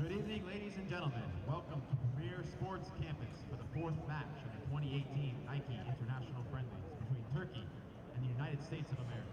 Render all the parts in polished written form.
Good evening, ladies and gentlemen. Welcome to Premier Sports Campus for the fourth match of the 2018 Nike International Friendlies between Turkey and the United States of America.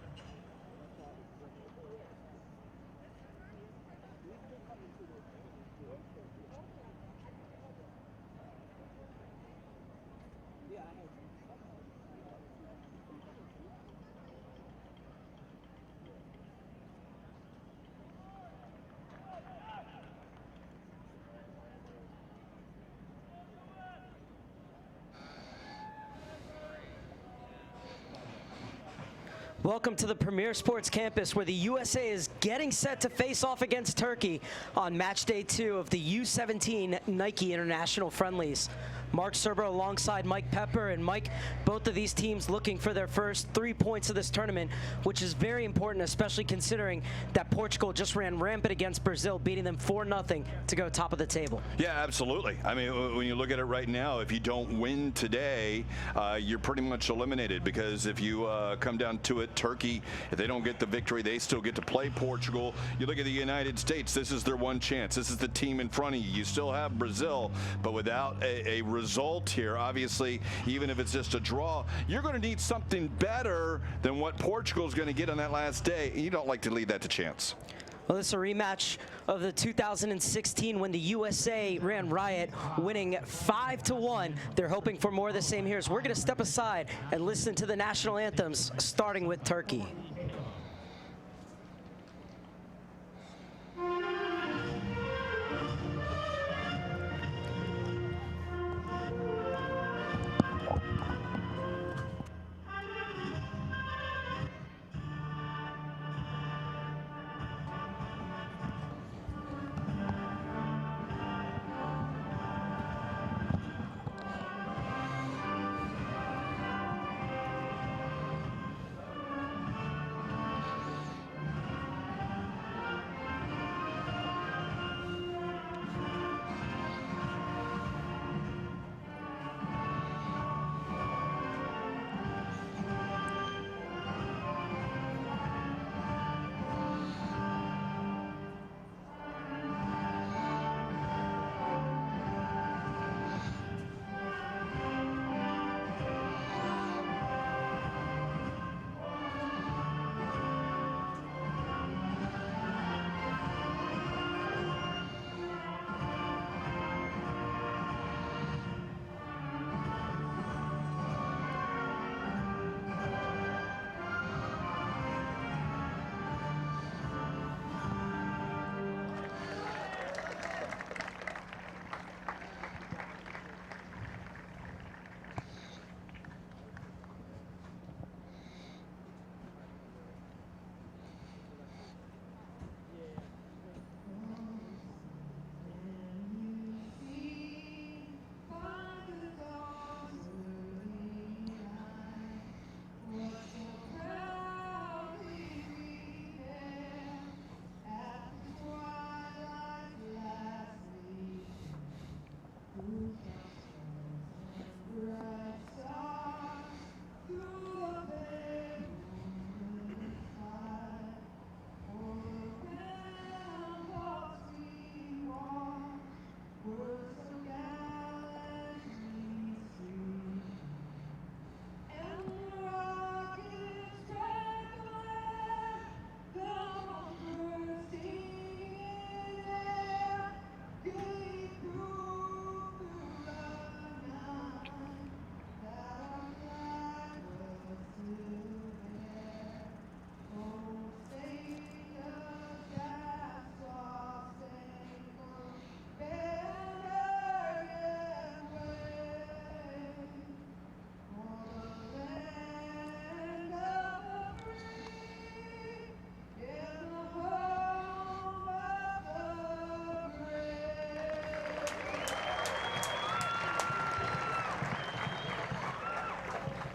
Welcome to the Premier Sports Campus, where the USA is getting set to face off against Turkey on match day 2 of the U-17 Nike International Friendlies. Mark Serber alongside Mike Pepper, and Mike, both of these teams looking for their first 3 points of this tournament, which is very important, especially considering that Portugal just ran rampant against Brazil, beating them 4-0 to go top of the table. Yeah, absolutely. I mean, when you look at it right now, if you don't win today, you're pretty much eliminated, because if you come down to it, Turkey, if they don't get the victory, they still get to play Portugal. You look at the United States, this is their one chance. This is the team in front of you. You still have Brazil, but without a result here, obviously, even if it's just a draw, you're going to need something better than what Portugal's going to get on that last day. You don't like to leave that to chance. Well, this is a rematch of the 2016 when the USA ran riot, winning 5-1. They're hoping for more of the same here. So we're going to step aside and listen to the national anthems, starting with Turkey.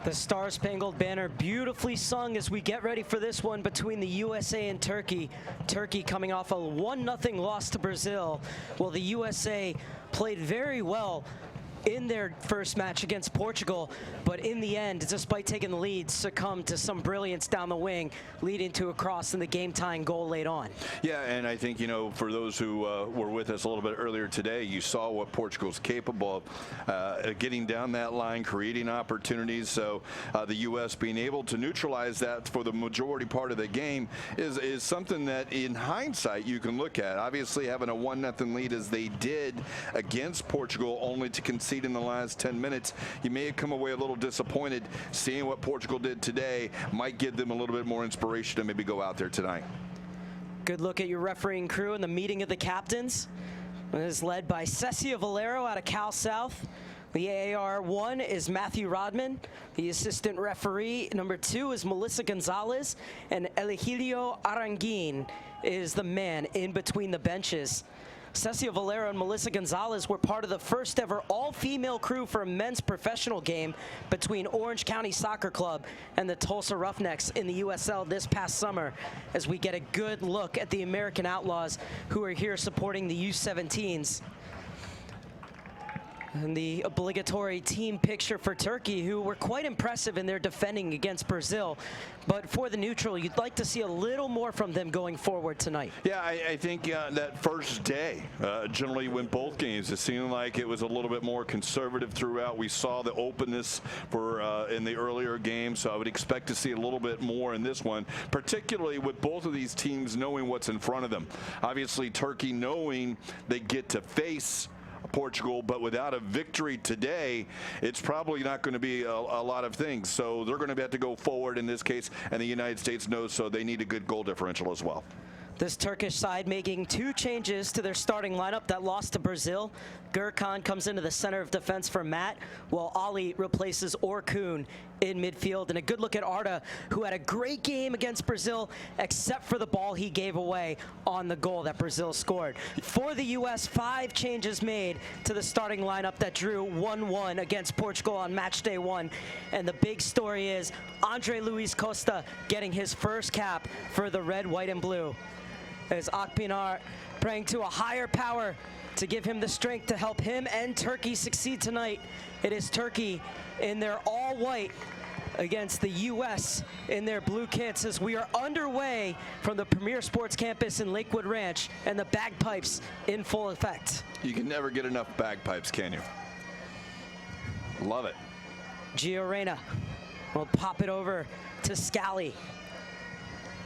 The Star-Spangled Banner beautifully sung as we get ready for this one between the USA and Turkey. Turkey coming off a 1-0 loss to Brazil. Well, the USA played very well in their first match against Portugal, but in the end, despite taking the lead, succumbed to some brilliance down the wing, leading to a cross and the game-tying goal late on. Yeah, and I think, you know, for those who were with us a little bit earlier today, you saw what Portugal's capable of, getting down that line, creating opportunities. So the U.S. being able to neutralize that for the majority part of the game is something that, in hindsight, you can look at. Obviously, having a 1-0 lead as they did against Portugal, only to concede in the last 10 minutes, you may have come away a little disappointed. Seeing what Portugal did today might give them a little bit more inspiration to maybe go out there tonight. Good look at your refereeing crew and the meeting of the captains. It is led by Cessia Valero out of Cal South. The AAR1 is Matthew Rodman. The assistant referee, number 2, is Melissa Gonzalez. And Eligilio Aranguin is the man in between the benches. Cessia Valero and Melissa Gonzalez were part of the first ever all-female crew for a men's professional game between Orange County Soccer Club and the Tulsa Roughnecks in the USL this past summer, as we get a good look at the American Outlaws who are here supporting the U-17s. And the obligatory team picture for Turkey, who were quite impressive in their defending against Brazil. But for the neutral, you'd like to see a little more from them going forward tonight. Yeah, I think that first day, generally when both games, it seemed like it was a little bit more conservative throughout. We saw the openness for in the earlier games, so I would expect to see a little bit more in this one, particularly with both of these teams knowing what's in front of them. Obviously, Turkey knowing they get to face Portugal, but without a victory today, it's probably not going to be a lot of things. So they're going to have to go forward in this case, and the United States knows so they need a good goal differential as well. This Turkish side making 2 changes to their starting lineup that lost to Brazil. Gurkhan comes into the center of defense for Matt, while Ali replaces Orkun in midfield. And a good look at Arda, who had a great game against Brazil, except for the ball he gave away on the goal that Brazil scored. For the U.S., 5 changes made to the starting lineup that drew 1-1 against Portugal on match day 1. And the big story is Andre Luis Costa getting his first cap for the red, white, and blue, as Akpinar praying to a higher power to give him the strength to help him and Turkey succeed tonight. It is Turkey in their all-white against the U.S. in their blue kits, as we are underway from the Premier Sports Campus in Lakewood Ranch, and the bagpipes in full effect. You can never get enough bagpipes, can you? Love it. Gio Reyna will pop it over to Scally.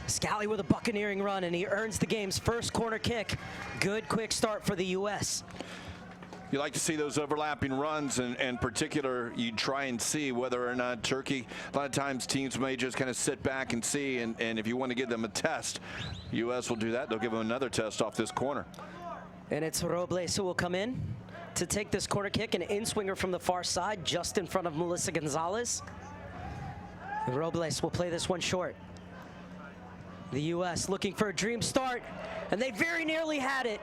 Scally with a buccaneering run, and he earns the game's first corner kick. Good quick start for the U.S. You like to see those overlapping runs, and in particular, you try and see whether or not Turkey, a lot of times teams may just kind of sit back and see, and if you want to give them a test, U.S. will do that. They'll give them another test off this corner. And it's Robles who will come in to take this corner kick, an in-swinger from the far side, just in front of Melissa Gonzalez. Robles will play this one short. The U.S. looking for a dream start, and they very nearly had it.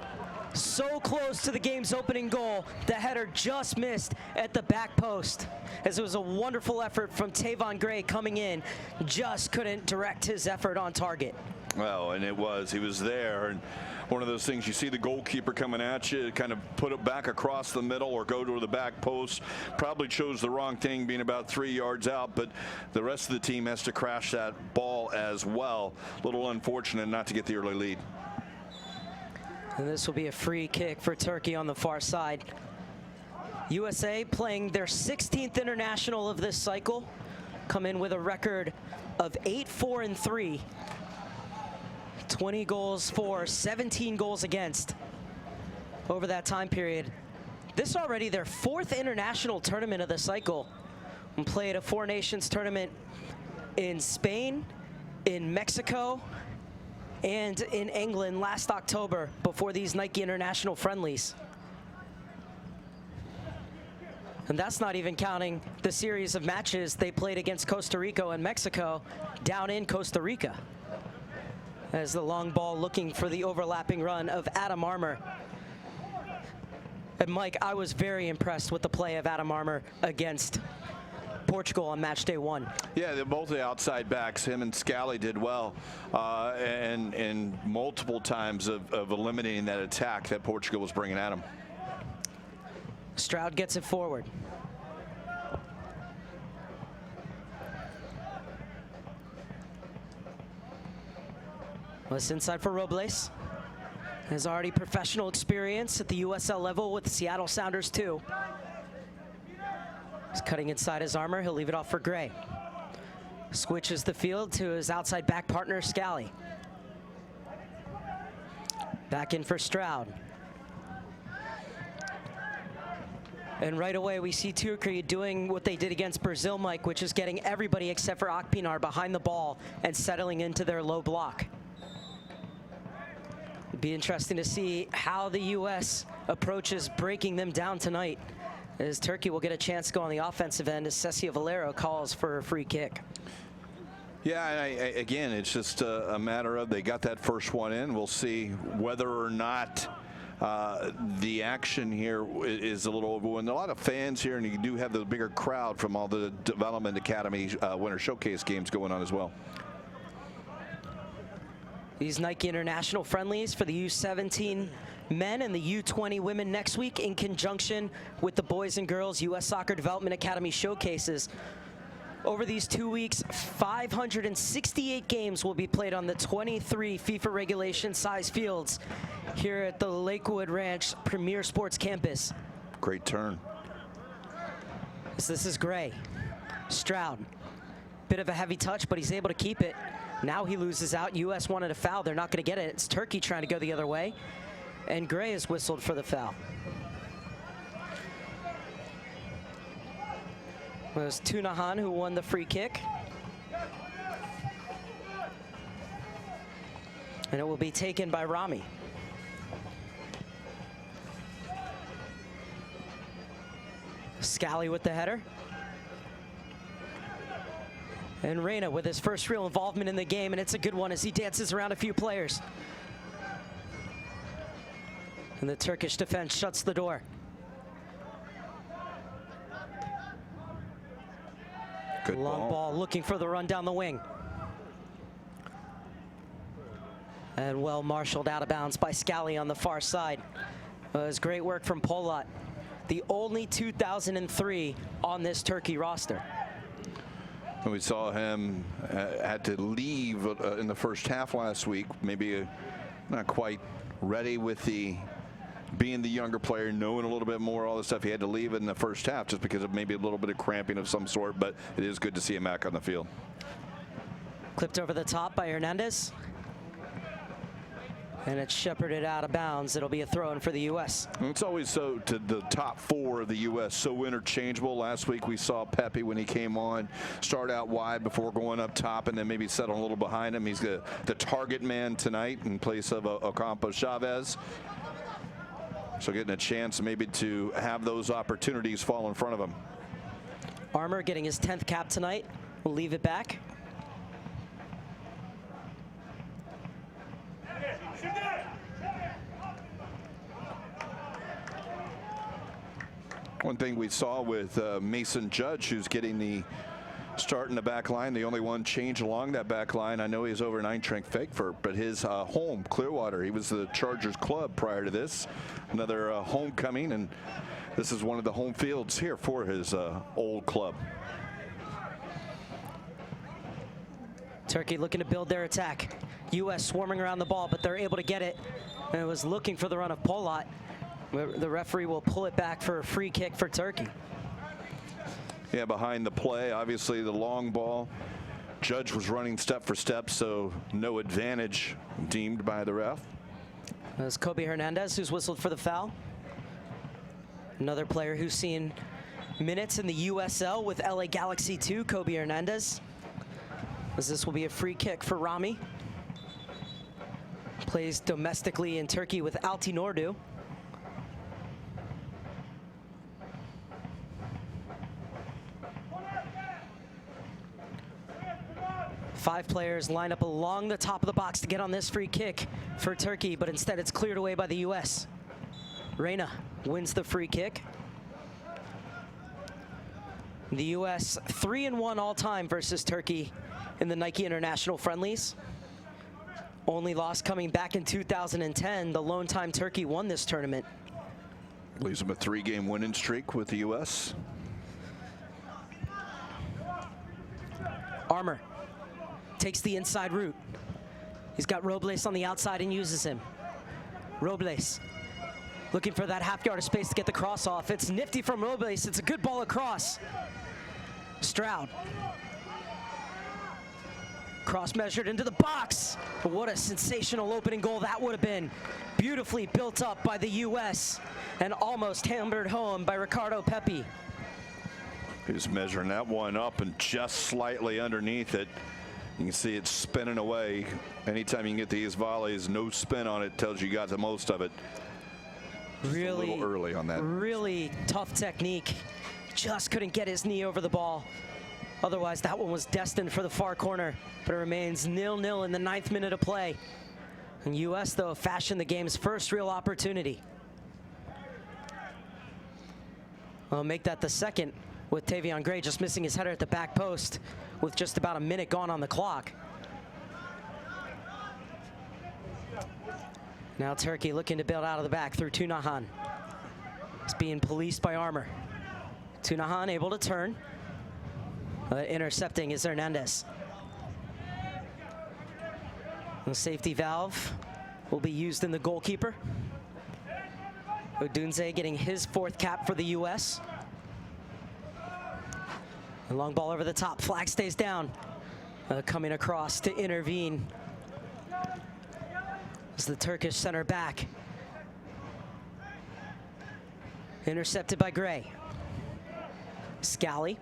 So close to the game's opening goal. The header just missed at the back post, as it was a wonderful effort from Tavon Gray coming in. Just couldn't direct his effort on target. Well, and he was there, and one of those things, you see the goalkeeper coming at you, kind of put it back across the middle or go to the back post. Probably chose the wrong thing, being about 3 yards out, but the rest of the team has to crash that ball as well. A little unfortunate not to get the early lead. And this will be a free kick for Turkey on the far side. USA playing their 16th international of this cycle, come in with a record of 8-4-3. 20 goals for, 17 goals against over that time period. This is already their 4th international tournament of the cycle. We played a 4 Nations tournament in Spain, in Mexico, and in England last October before these Nike International Friendlies. And that's not even counting the series of matches they played against Costa Rica and Mexico down in Costa Rica. As the long ball looking for the overlapping run of Adam Armour. And Mike, I was very impressed with the play of Adam Armour against Portugal on match day 1. Yeah, they're both the outside backs. Him and Scally did well, and multiple times of eliminating that attack that Portugal was bringing at him. Stroud gets it forward. Well, inside for Robles. Has already professional experience at the USL level with the Seattle Sounders too. He's cutting inside his armor. He'll leave it off for Gray. Switches the field to his outside back partner, Scally. Back in for Stroud. And right away, we see Turkey doing what they did against Brazil, Mike, which is getting everybody except for Akpinar behind the ball and settling into their low block. It'd be interesting to see how the U.S. approaches breaking them down tonight, as Turkey will get a chance to go on the offensive end as Cessia Valero calls for a free kick. Yeah, again, it's just a matter of they got that first one in. We'll see whether or not the action here is a little overwhelming. A lot of fans here, and you do have the bigger crowd from all the Development Academy Winter Showcase games going on as well. These Nike International Friendlies for the U-17 men and the U-20 women next week in conjunction with the Boys and Girls U.S. Soccer Development Academy Showcases. Over these 2 weeks, 568 games will be played on the 23 FIFA regulation size fields here at the Lakewood Ranch Premier Sports Campus. Great turn. So this is Gray. Stroud. Bit of a heavy touch, but he's able to keep it. Now he loses out. U.S. wanted a foul. They're not going to get it. It's Turkey trying to go the other way. And Gray is whistled for the foul. It was Tunahan who won the free kick. And it will be taken by Rami. Scally with the header. And Reyna with his first real involvement in the game, and it's a good one as he dances around a few players. And the Turkish defense shuts the door. Good Long ball looking for the run down the wing. And well marshaled out of bounds by Scally on the far side. It was great work from Polat, the only 2003 on this Turkey roster. We saw him had to leave in the first half last week, maybe not quite ready with being the younger player, knowing a little bit more, all this stuff. He had to leave in the first half just because of maybe a little bit of cramping of some sort, but it is good to see him back on the field. Clipped over the top by Hernandez. And it's shepherded out of bounds. It'll be a throw-in for the U.S. It's always so to the top four of the U.S. so interchangeable. Last week we saw Pepe when he came on start out wide before going up top and then maybe settle a little behind him. He's the target man tonight in place of Ocampo Chavez. So getting a chance maybe to have those opportunities fall in front of him. Armour getting his 10th cap tonight. We'll leave it back. One thing we saw with Mason Judge, who's getting the start in the back line, the only one change along that back line. I know he's over in Eintracht Frankfurt, but his home, Clearwater, he was the Chargers club prior to this. Another homecoming, and this is one of the home fields here for his old club. Turkey looking to build their attack. U.S. swarming around the ball, but they're able to get it. And it was looking for the run of Polat. The referee will pull it back for a free kick for Turkey. Yeah, behind the play, obviously the long ball. Judge was running step for step, so no advantage deemed by the ref. That's Kobe Hernandez who's whistled for the foul. Another player who's seen minutes in the USL with LA Galaxy 2, Kobe Hernandez. As this will be a free kick for Rami. Plays domestically in Turkey with Altinordu. Five players line up along the top of the box to get on this free kick for Turkey, but instead it's cleared away by the U.S. Reyna wins the free kick. The U.S. 3-1 all-time versus Turkey in the Nike International Friendlies. Only loss coming back in 2010, the lone time Turkey won this tournament. Leaves them a 3-game winning streak with the U.S. Armour takes the inside route. He's got Robles on the outside and uses him. Robles looking for that half-yard of space to get the cross off. It's nifty from Robles. It's a good ball across. Stroud. Cross measured into the box. But what a sensational opening goal that would have been. Beautifully built up by the U.S. and almost hammered home by Ricardo Pepi. He was measuring that one up and just slightly underneath it. You can see it spinning away. Anytime you can get these volleys, no spin on it, tells you got the most of it. Really, a little early on that. Really tough technique. Just couldn't get his knee over the ball. Otherwise, that one was destined for the far corner. But it remains 0-0 in the 9th minute of play. And U.S., though, fashioned the game's first real opportunity. I'll make that the second, with Tavion Gray just missing his header at the back post with just about a minute gone on the clock. Now Turkey looking to build out of the back through Tunahan. It's being policed by Armour. Tunahan able to turn. Intercepting is Hernandez. The safety valve will be used in the goalkeeper. Odunze getting his 4th cap for the U.S. A long ball over the top. Flag stays down. Coming across to intervene is the Turkish center back. Intercepted by Gray. Scally.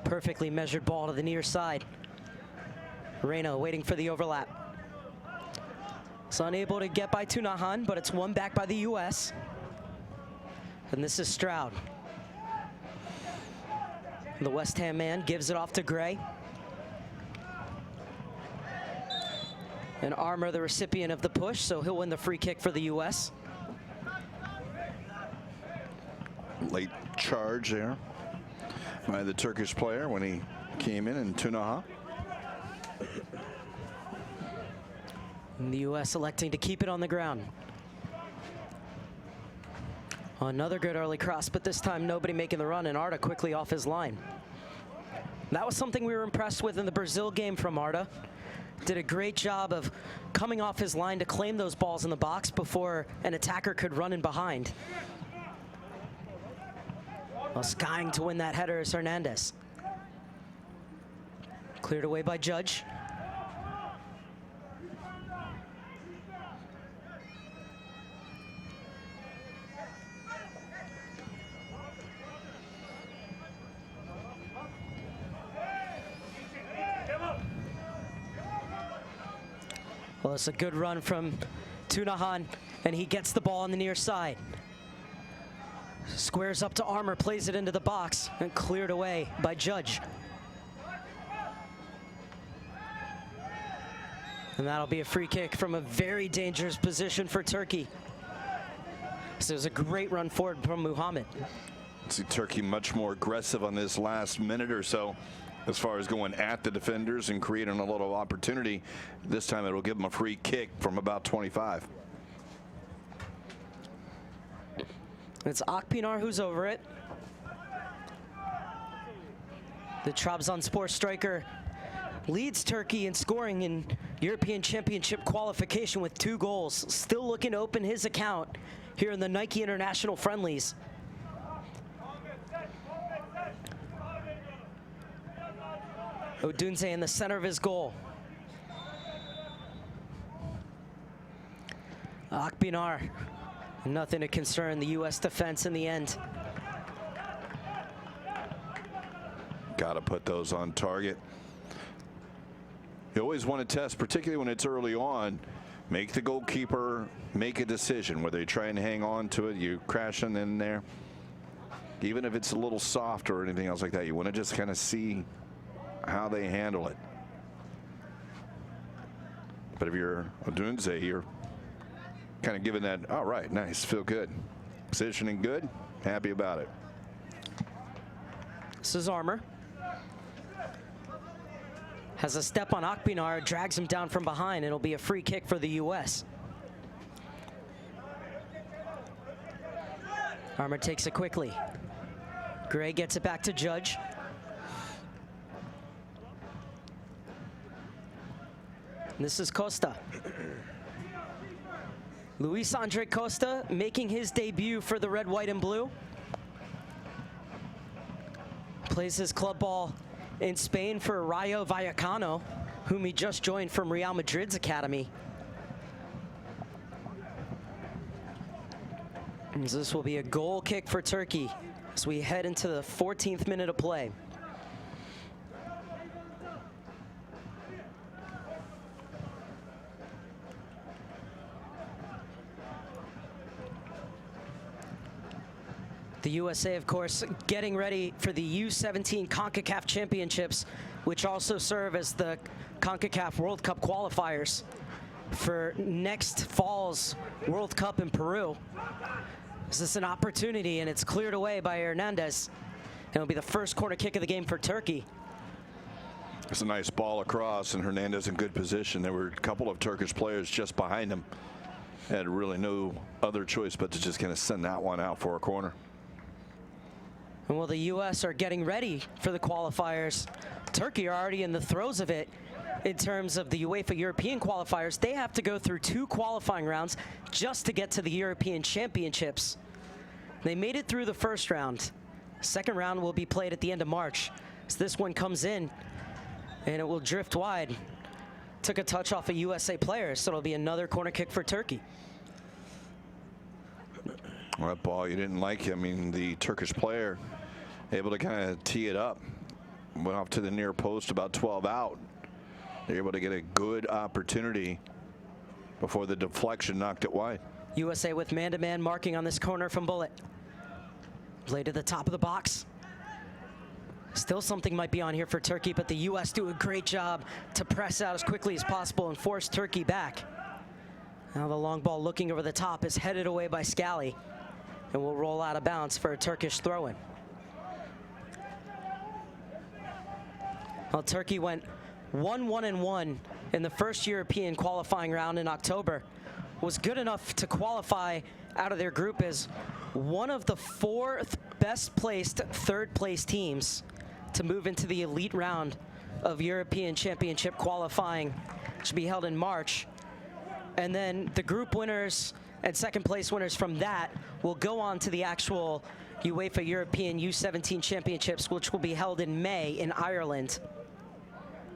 Perfectly measured ball to the near side. Reyna waiting for the overlap. It's unable to get by Tunahan, but it's won back by the U.S. And this is Stroud. The West Ham man gives it off to Gray. And Armour, the recipient of the push, so he'll win the free kick for the U.S. Late charge there by the Turkish player when he came in Tunahan. And the U.S. electing to keep it on the ground. Another good early cross, but this time nobody making the run, and Arda quickly off his line. That was something we were impressed with in the Brazil game from Arda. Did a great job of coming off his line to claim those balls in the box before an attacker could run in behind. Well, skying to win that header is Hernandez. Cleared away by Judge. Well, it's a good run from Tunahan, and he gets the ball on the near side. Squares up to Armour, plays it into the box, and cleared away by Judge. And that'll be a free kick from a very dangerous position for Turkey. So it was a great run forward from Muhammad. See Turkey much more aggressive on this last minute or so as far as going at the defenders and creating a little opportunity. This time it'll give them a free kick from about 25. It's Akpinar who's over it. The Trabzonspor striker leads Turkey in scoring in European Championship qualification with 2 goals. Still looking to open his account here in the Nike International Friendlies. Odunze in the center of his goal. Akpinar, nothing to concern the U.S. defense in the end. Got to put those on target. You always want to test, particularly when it's early on, make the goalkeeper make a decision, whether you try and hang on to it, you crashing in there. Even if it's a little soft or anything else like that, you want to just kind of see how they handle it. But if you're Odunze, you're kind of giving that, all right, nice, feel good. Positioning good, happy about it. This is Armour. Has a step on Akpinar, drags him down from behind, and it'll be a free kick for the U.S. Armour takes it quickly. Gray gets it back to Judge. And this is Costa. Luis Andre Costa making his debut for the red, white, and blue. Plays his club ball in Spain for Rayo Vallecano, whom he just joined from Real Madrid's academy. And this will be a goal kick for Turkey as we head into the 14th minute of play. The USA, of course, getting ready for the U-17 CONCACAF Championships, which also serve as the CONCACAF World Cup qualifiers for next fall's World Cup in Peru. This is an opportunity, and it's cleared away by Hernandez. It'll be the first corner kick of the game for Turkey. It's a nice ball across, and Hernandez in good position. There were a couple of Turkish players just behind him. Had really no other choice but to just kind of send that one out for a corner. And while the U.S. are getting ready for the qualifiers, Turkey are already in the throes of it. In terms of the UEFA European qualifiers, they have to go through 2 qualifying rounds just to get to the European Championships. They made it through the first round. Second round will be played at the end of March. So this one comes in, and it will drift wide. Took a touch off a USA player, so it'll be another corner kick for Turkey. Well, that ball you didn't like. I mean, the Turkish player able to kind of tee it up. Went off to the near post, about 12 out. They're able to get a good opportunity before the deflection knocked it wide. USA with man-to-man marking on this corner from Bullet. Play to the top of the box. Still something might be on here for Turkey, but the U.S. do a great job to press out as quickly as possible and force Turkey back. Now the long ball looking over the top is headed away by Scally and will roll out of bounds for a Turkish throw-in. Well, Turkey went 1-1-1 in the first European qualifying round in October. Was good enough to qualify out of their group as one of the 4 best placed third place teams to move into the elite round of European Championship qualifying, which will be held in March. And then the group winners and second place winners from that will go on to the actual UEFA European U-17 Championships, which will be held in May in Ireland.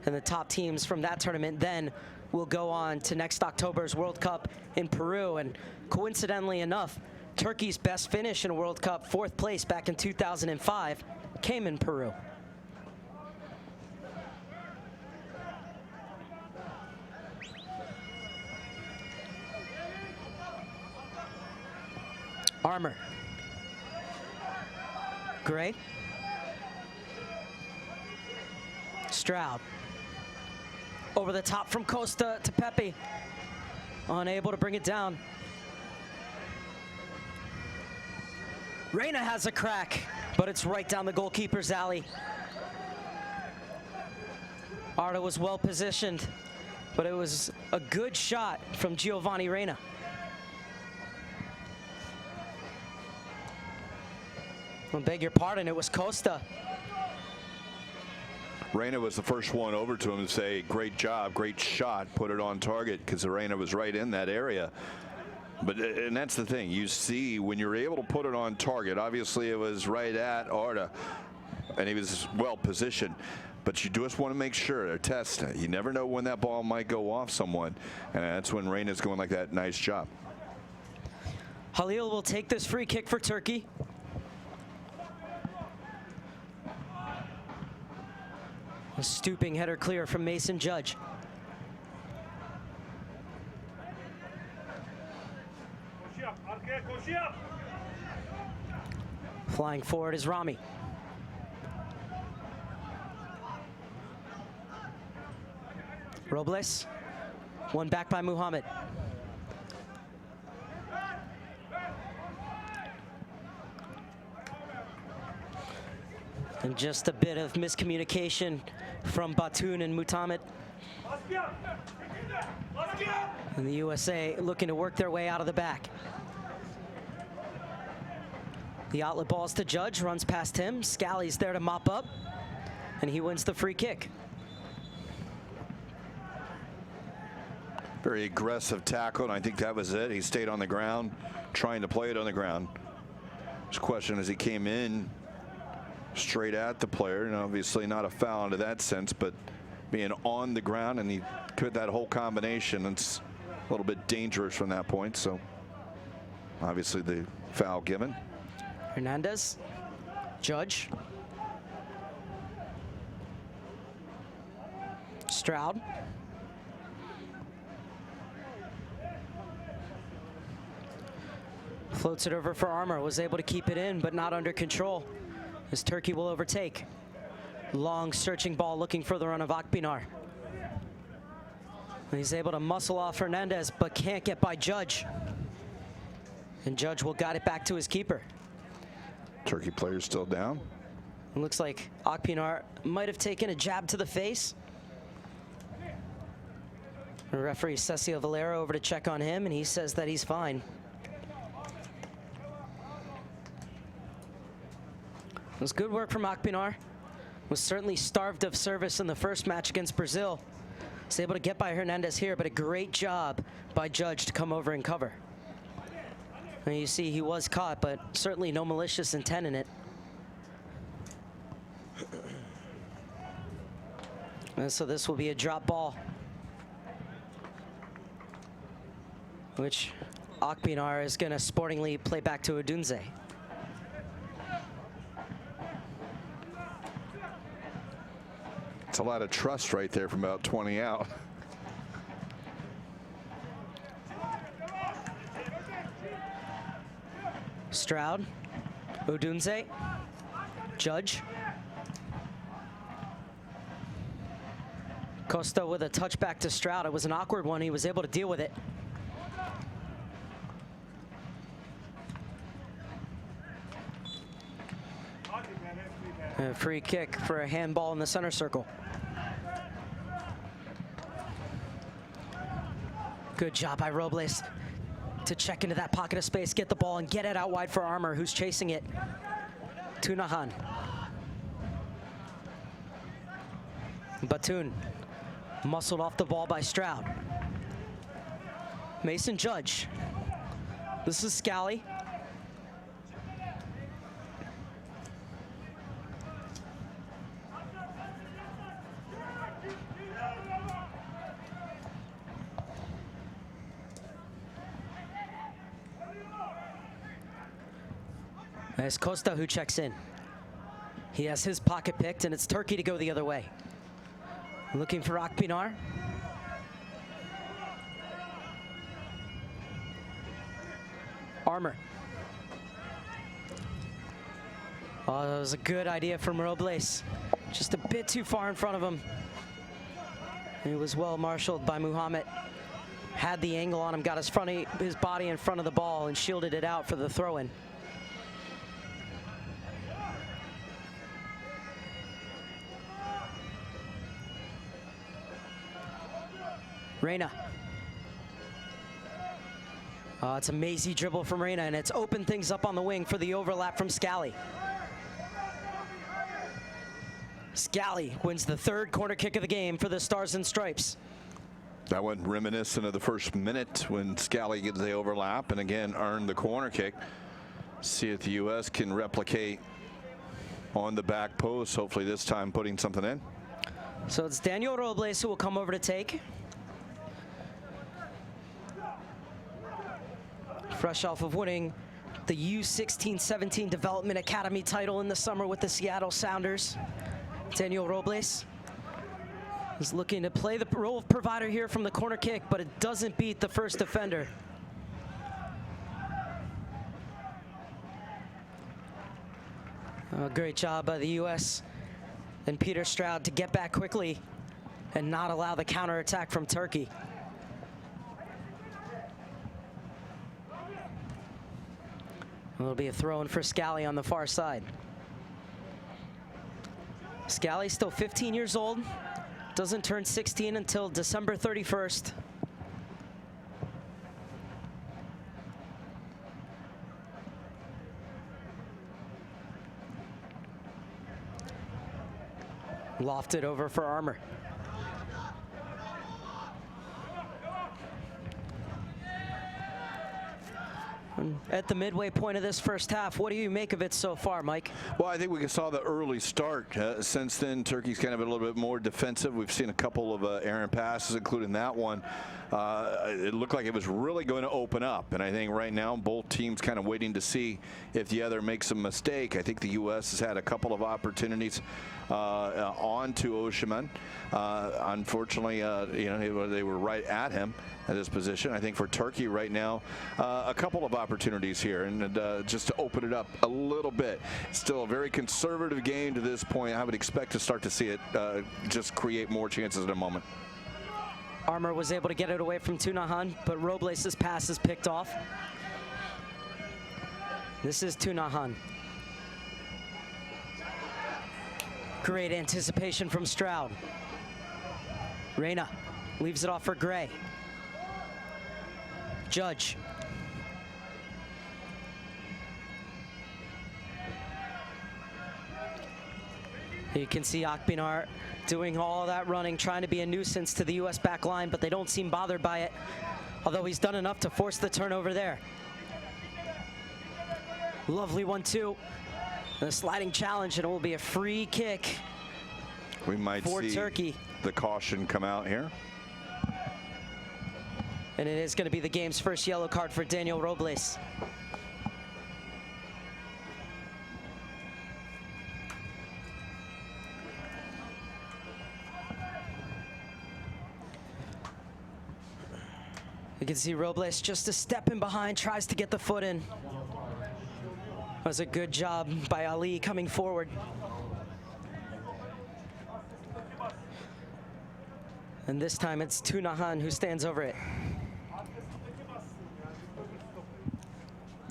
And the top teams from that tournament then will go on to next October's World Cup in Peru. And coincidentally enough, Turkey's best finish in a World Cup, 4th place back in 2005, came in Peru. Armour. Gray. Stroud. Over the top from Costa to Pepe. Unable to bring it down. Reyna has a crack, but it's right down the goalkeeper's alley. Arda was well positioned, but it was a good shot from Giovanni Reyna. I beg your pardon, it was Costa. Reyna was the first one over to him to say, great job, great shot, put it on target, because Reyna was right in that area. But, and that's the thing, you see when you're able to put it on target, obviously it was right at Arda, and he was well positioned. But you just want to make sure, or test it. You never know when that ball might go off someone, and that's when Reyna's going like that. Nice job. Halil will take this free kick for Turkey. A stooping header clear from Mason Judge. Flying forward is Rami. Robles, one back by Muhammad. And just a bit of miscommunication from Batun and Muhammad. And the USA looking to work their way out of the back. The outlet ball's to Judge, runs past him. Scally's there to mop up, and he wins the free kick. Very aggressive tackle, and I think that was it. He stayed on the ground, trying to play it on the ground. His question as he came in straight at the player, and obviously not a foul into that sense, but being on the ground, and he put that whole combination. It's a little bit dangerous from that point, so obviously the foul given. Hernandez, Judge, Stroud, floats it over for Armour, was able to keep it in, but not under control, as Turkey will overtake. Long searching ball looking for the run of Akpinar. He's able to muscle off Hernandez, but can't get by Judge. And Judge will guide it back to his keeper. Turkey player still down. It looks like Akpinar might have taken a jab to the face. The referee Cecil Valero over to check on him, and he says that he's fine. It was good work from Akpinar. Was certainly starved of service in the first match against Brazil. Was able to get by Hernandez here, but a great job by Judge to come over and cover. And you see he was caught, but certainly no malicious intent in it. And so this will be a drop ball, which Akpinar is going to sportingly play back to Odunze. It's a lot of trust right there from about 20 out. Stroud, Odunze, Judge. Costa with a touchback to Stroud. It was an awkward one. He was able to deal with it. A free kick for a handball in the center circle. Good job by Robles to check into that pocket of space, get the ball, and get it out wide for Armour, who's chasing it. Tunahan. Batun muscled off the ball by Stroud. Mason Judge. This is Scally. It's Costa who checks in. He has his pocket picked, and it's Turkey to go the other way. Looking for Akpinar. Armour. Oh, that was a good idea from Robles. Just a bit too far in front of him. He was well marshaled by Muhammad. Had the angle on him, got his body in front of the ball, and shielded it out for the throw-in. Reyna. It's a mazy dribble from Reyna, and it's opened things up on the wing for the overlap from Scally. Scally wins the third corner kick of the game for the Stars and Stripes. That one reminiscent of the first minute when Scally gets the overlap and again earned the corner kick. See if the U.S. can replicate on the back post, hopefully this time putting something in. So it's Daniel Robles who will come over to take. Fresh off of winning the U-17 Development Academy title in the summer with the Seattle Sounders. Daniel Robles is looking to play the role of provider here from the corner kick, but it doesn't beat the first defender. Great job by the U.S. and Peter Stroud to get back quickly and not allow the counterattack from Turkey. It'll be a throw-in for Scally on the far side. Scally still 15 years old, doesn't turn 16 until December 31st. Lofted over for Armour. At the midway point of this first half, what do you make of it so far, Mike? Well, I think we saw the early start. Since then, Turkey's kind of a little bit more defensive. We've seen a couple of errant passes, including that one. It looked like it was really going to open up, and I think right now both teams kind of waiting to see if the other makes a mistake. I think the U.S. has had a couple of opportunities on to U-17. Unfortunately, they were right at him at his position. I think for Turkey right now, a couple of opportunities here, and just to open it up a little bit. Still a very conservative game to this point. I would expect to start to see it just create more chances in a moment. Armour was able to get it away from Tunahan, but Robles' pass is picked off. This is Tunahan. Great anticipation from Stroud. Reyna leaves it off for Gray. Judge. You can see Akpinar doing all that running, trying to be a nuisance to the U.S. back line, but they don't seem bothered by it, although he's done enough to force the turnover there. Lovely 1-2. A sliding challenge, and it will be a free kick. We might see Turkey. The caution come out here. And it is going to be the game's first yellow card for Daniel Robles. You can see Robles just a step in behind, tries to get the foot in. That was a good job by Ali coming forward. And this time it's Tunahan who stands over it.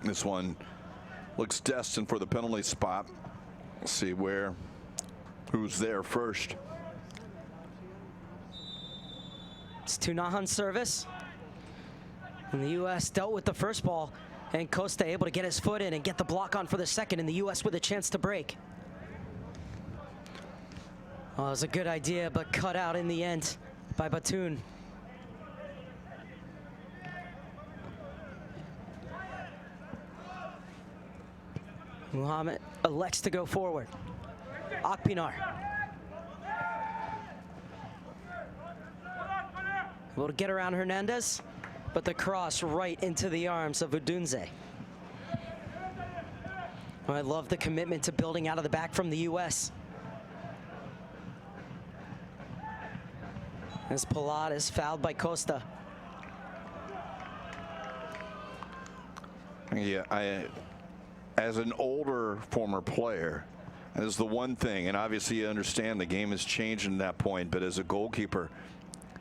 This one looks destined for the penalty spot. Let's see who's there first. It's Tunahan's service. And the U.S. dealt with the first ball, and Costa able to get his foot in and get the block on for the second, and the U.S. with a chance to break. Oh, it was a good idea, but cut out in the end by Batoon. Muhammad elects to go forward. Akpinar. Able to get around Hernandez, but the cross right into the arms of Udunze. I love the commitment to building out of the back from the U.S. As Palat is fouled by Costa. Yeah, as an older former player, that is the one thing, and obviously you understand the game has changed in that point, but as a goalkeeper,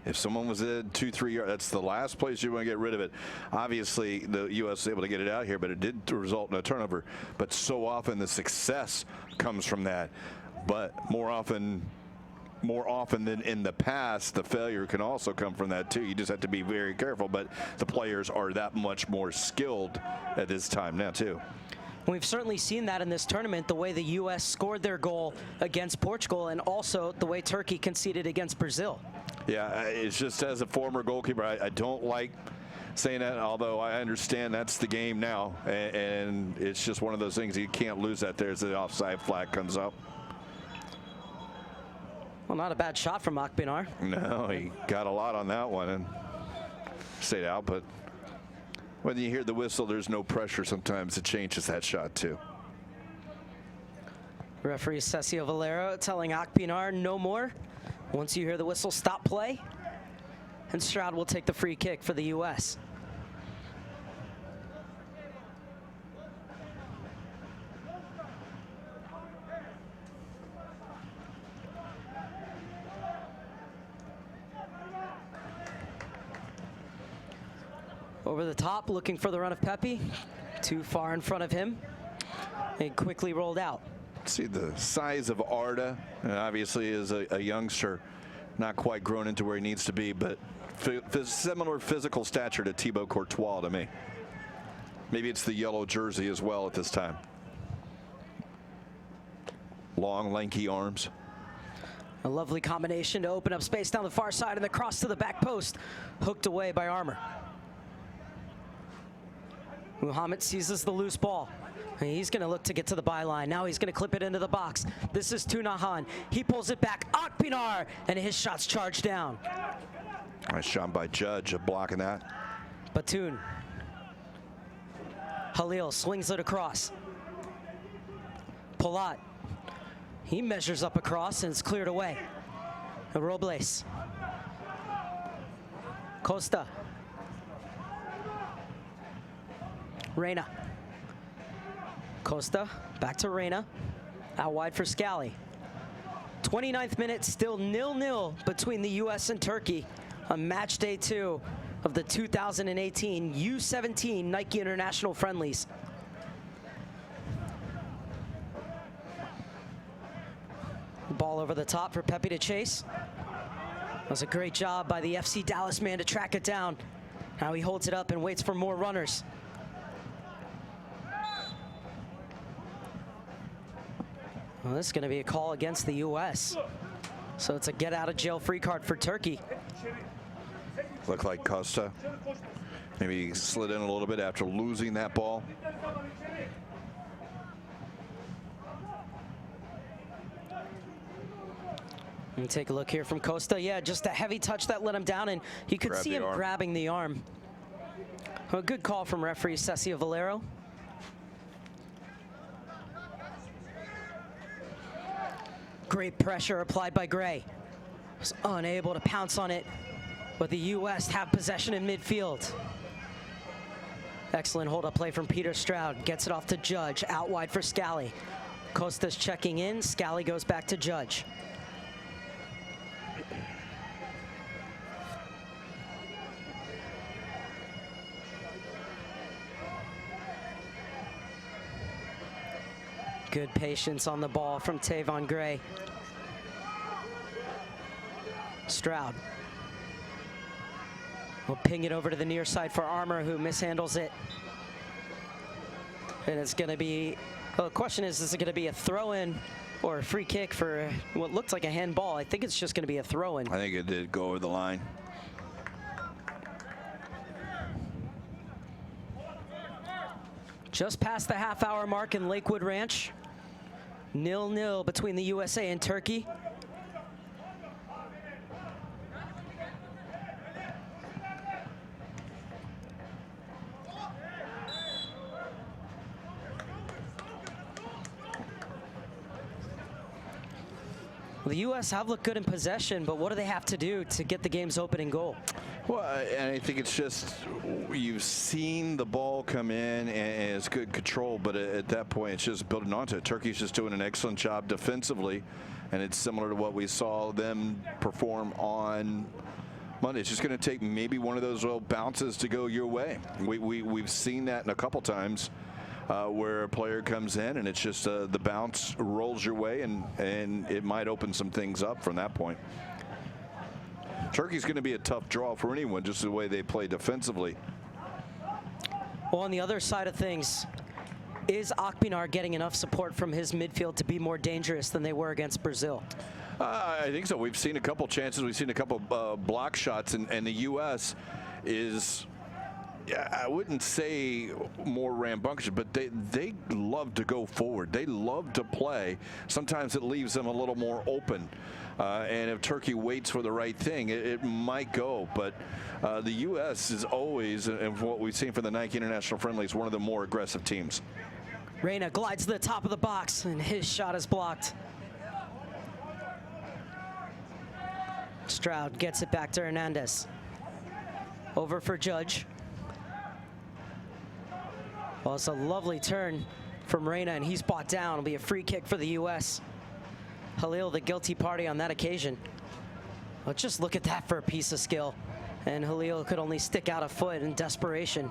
if someone was at 2-3 yards, that's the last place you want to get rid of it. Obviously, the U.S. was able to get it out here, but it did result in a turnover. But so often the success comes from that. But more often than in the past, the failure can also come from that too. You just have to be very careful. But the players are that much more skilled at this time now too. We've certainly seen that in this tournament, the way the U.S. scored their goal against Portugal, and also the way Turkey conceded against Brazil. Yeah, it's just as a former goalkeeper, I don't like saying that, although I understand that's the game now, and it's just one of those things you can't lose that. There's the offside flag comes up. Well, not a bad shot from Akpinar. No, he got a lot on that one and stayed out, but when you hear the whistle, there's no pressure. Sometimes it changes that shot too. Referee Cecilio Valero telling Akpinar no more. Once you hear the whistle, stop play. And Stroud will take the free kick for the U.S. Over the top, looking for the run of Pepe. Too far in front of him. And quickly rolled out. See the size of Arda, and obviously is a youngster, not quite grown into where he needs to be, but similar physical stature to Thibaut Courtois to me. Maybe it's the yellow jersey as well at this time. Long, lanky arms. A lovely combination to open up space down the far side, and the cross to the back post, hooked away by Armour. Muhammad seizes the loose ball. He's going to look to get to the byline. Now he's going to clip it into the box. This is Tunahan. He pulls it back. Akpinar, and his shot's charged down. Nice shot by Judge blocking that. Batoon. Halil swings it across. Polat. He measures up across and it's cleared away. Robles. Costa. Reyna. Costa, back to Reyna. Out wide for Scally. 29th minute, still 0-0 between the U.S. and Turkey on match day 2 of the 2018 U-17 Nike International Friendlies. Ball over the top for Pepe to chase. That was a great job by the FC Dallas man to track it down. Now he holds it up and waits for more runners. Well, this is going to be a call against the U.S. So it's a get-out-of-jail-free card for Turkey. Looked like Costa maybe slid in a little bit after losing that ball. And take a look here from Costa. Yeah, just a heavy touch that let him down, and you could see him grabbing the arm. A good call from referee Cesio Valero. Great pressure applied by Gray. Was unable to pounce on it, but the U.S. have possession in midfield. Excellent hold-up play from Peter Stroud. Gets it off to Judge, out wide for Scally. Costa's checking in. Scally goes back to Judge. Good patience on the ball from Tavon Gray. Stroud will ping it over to the near side for Armour, who mishandles it. And it's going to be, well, the question is it going to be a throw-in or a free kick for what looks like a handball? I think it's just going to be a throw-in. I think it did go over the line. Just past the half-hour mark in Lakewood Ranch. 0-0 between the USA and Turkey. Well, the U.S. have looked good in possession, but what do they have to do to get the game's opening goal? Well, and I think it's just you've seen the ball come in and it's good control, but at that point it's just building onto it. Turkey's just doing an excellent job defensively, and it's similar to what we saw them perform on Monday. It's just going to take maybe one of those little bounces to go your way. We've seen that in a couple times where a player comes in and it's just the bounce rolls your way, and it might open some things up from that point. Turkey's going to be a tough draw for anyone, just the way they play defensively. Well, on the other side of things, is Akpinar getting enough support from his midfield to be more dangerous than they were against Brazil? I think so. We've seen a couple chances. We've seen a couple block shots, and the U.S. is, I wouldn't say more rambunctious, but they love to go forward. They love to play. Sometimes it leaves them a little more open. And if Turkey waits for the right thing, it might go. But the U.S. is always, and what we've seen from the Nike International Friendlies, one of the more aggressive teams. Reyna glides to the top of the box, and his shot is blocked. Stroud gets it back to Hernandez. Over for Judge. Well, it's a lovely turn from Reyna, and he's brought down. It'll be a free kick for the U.S. Halil, the guilty party on that occasion. Let's just look at that for a piece of skill. And Halil could only stick out a foot in desperation.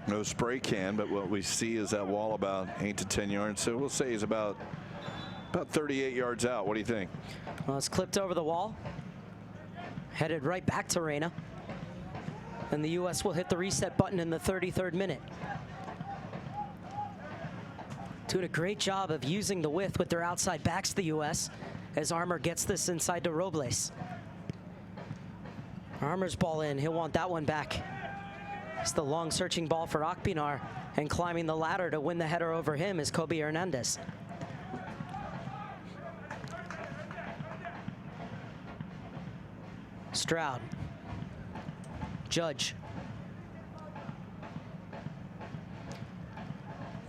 No spray can, but what we see is that wall about 8 to 10 yards. So we'll say he's about 38 yards out. What do you think? Well, it's clipped over the wall. Headed right back to Reyna. And the U.S. will hit the reset button in the 33rd minute. Doing a great job of using the width with their outside backs, the U.S., as Armour gets this inside to Robles. Armour's ball in. He'll want that one back. It's the long searching ball for Akpinar, and climbing the ladder to win the header over him is Kobe Hernandez. Stroud. Judge.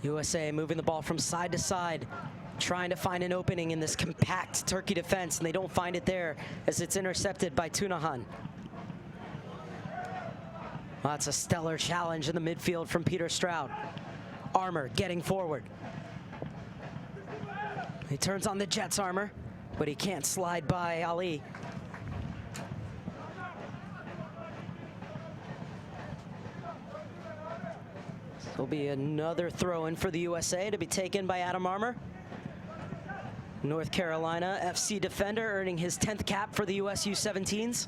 USA moving the ball from side to side, trying to find an opening in this compact Turkey defense, and they don't find it there as it's intercepted by Tunahan. Well, that's a stellar challenge in the midfield from Peter Stroud. Armour getting forward. He turns on the Jets, Armour, but he can't slide by Ali. There'll be another throw-in for the USA to be taken by Adam Armour. North Carolina FC defender earning his 10th cap for the US U-17s.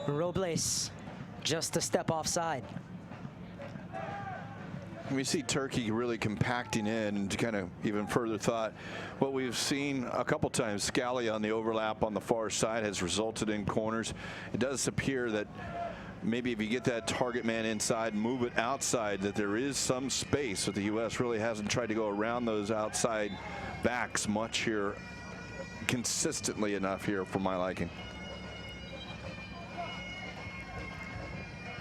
Robles just a step offside. We see Turkey really compacting in, and to kind of even further thought, what we've seen a couple times, Scally on the overlap on the far side has resulted in corners. It does appear that maybe if you get that target man inside, move it outside, that there is some space, but the U.S. really hasn't tried to go around those outside backs much here, consistently enough here for my liking.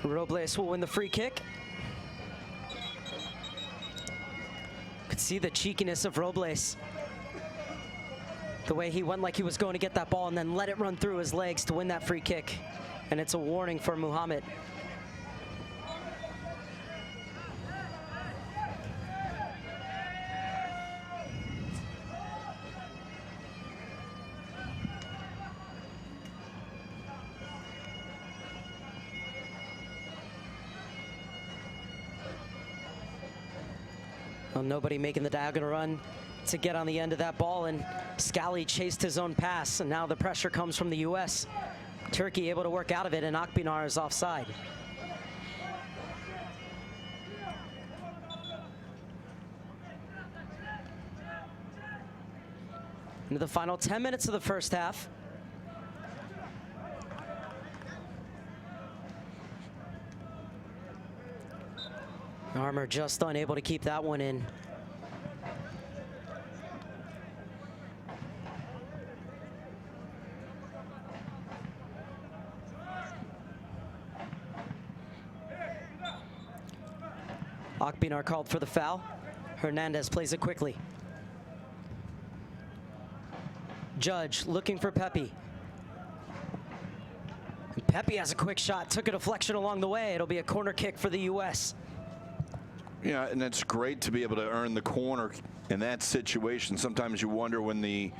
Robles will win the free kick. Could see the cheekiness of Robles. The way he went like he was going to get that ball and then let it run through his legs to win that free kick. And it's a warning for Muhammad. Well, nobody making the diagonal run to get on the end of that ball, and Scally chased his own pass, and now the pressure comes from the U.S. Turkey able to work out of it, and Akpinar is offside. Into the final 10 minutes of the first half. Armour just unable to keep that one in. Akpinar called for the foul. Hernandez plays it quickly. Judge looking for Pepe. And Pepe has a quick shot, took a deflection along the way. It'll be a corner kick for the U.S. Yeah, and it's great to be able to earn the corner in that situation. Sometimes you wonder when the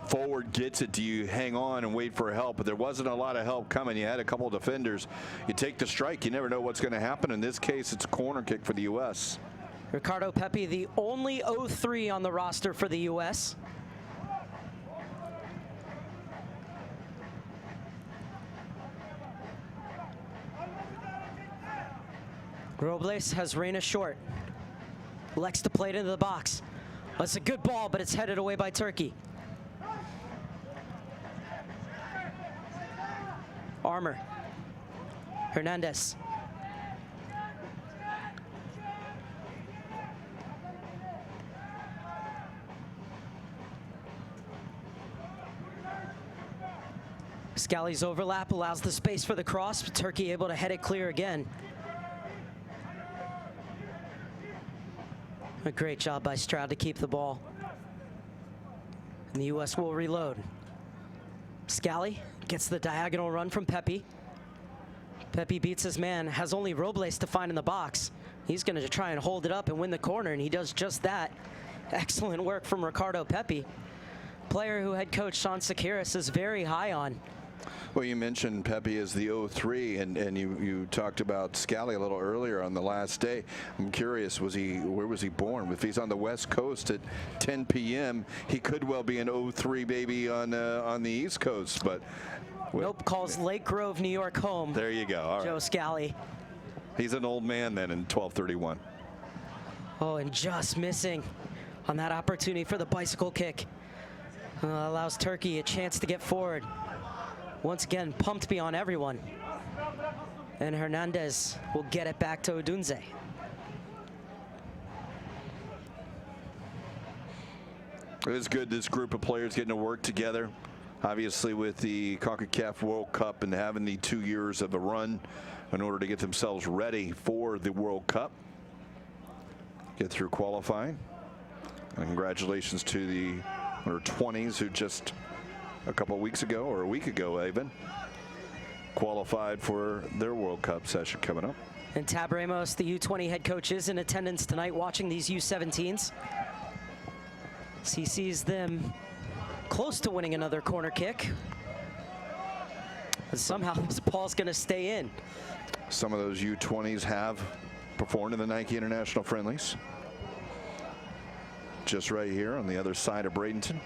forward gets it, do you hang on and wait for help? But there wasn't a lot of help coming. You had a couple of defenders. You take the strike, you never know what's going to happen. In this case, it's a corner kick for the U.S. Ricardo Pepi, the only 0-3 on the roster for the U.S. Robles has Reyna short. Elects to play it into the box. That's a good ball, but it's headed away by Turkey. Armour. Hernandez. Scally's overlap allows the space for the cross, but Turkey able to head it clear again. A great job by Stroud to keep the ball. And the U.S. will reload. Scally gets the diagonal run from Pepe. Pepe beats his man, has only Robles to find in the box. He's going to try and hold it up and win the corner, and he does just that. Excellent work from Ricardo Pepe, player who head coach Sean Sakiris is very high on. Well, you mentioned Pepe as the 03, and you talked about Scally a little earlier on the last day. I'm curious, where was he born? If he's on the West Coast at 10 p.m., he could well be an 03 baby on the East Coast, but. Nope, calls Lake Grove, New York home. There you go. All right. Joe Scally. He's an old man then in 12:31. Oh, and just missing on that opportunity for the bicycle kick. Allows Turkey a chance to get forward. Once again, pumped beyond everyone. And Hernandez will get it back to Odunze. It is good, this group of players getting to work together. Obviously, with the CONCACAF World Cup and having the 2 years of a run in order to get themselves ready for the World Cup. Get through qualifying. And congratulations to the under 20s who just a couple of weeks ago, or a week ago even, qualified for their World Cup session coming up. And Tab Ramos, the U20 head coach, is in attendance tonight watching these U17s. He sees them close to winning another corner kick. But somehow this ball's going to stay in. Some of those U20s have performed in the Nike International Friendlies. Just right here on the other side of Bradenton.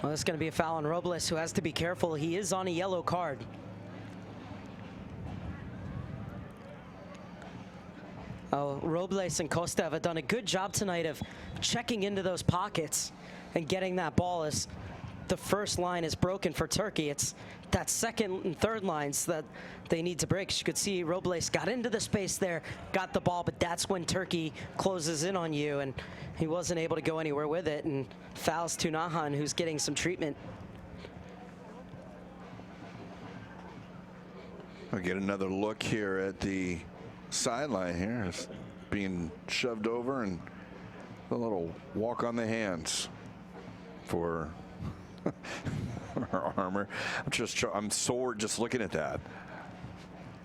Well, it's going to be a foul on Robles, who has to be careful. He is on a yellow card. Oh, Robles and Costa have done a good job tonight of checking into those pockets and getting that ball as the first line is broken for Turkey. It's that second and third lines that they need to break. You could see Robles got into the space there, got the ball, but that's when Turkey closes in on you, and he wasn't able to go anywhere with it, and fouls Tunahan, who's getting some treatment. I'll get another look here at the sideline here. It's being shoved over, and a little walk on the hands for Armour. I'm sore just looking at that.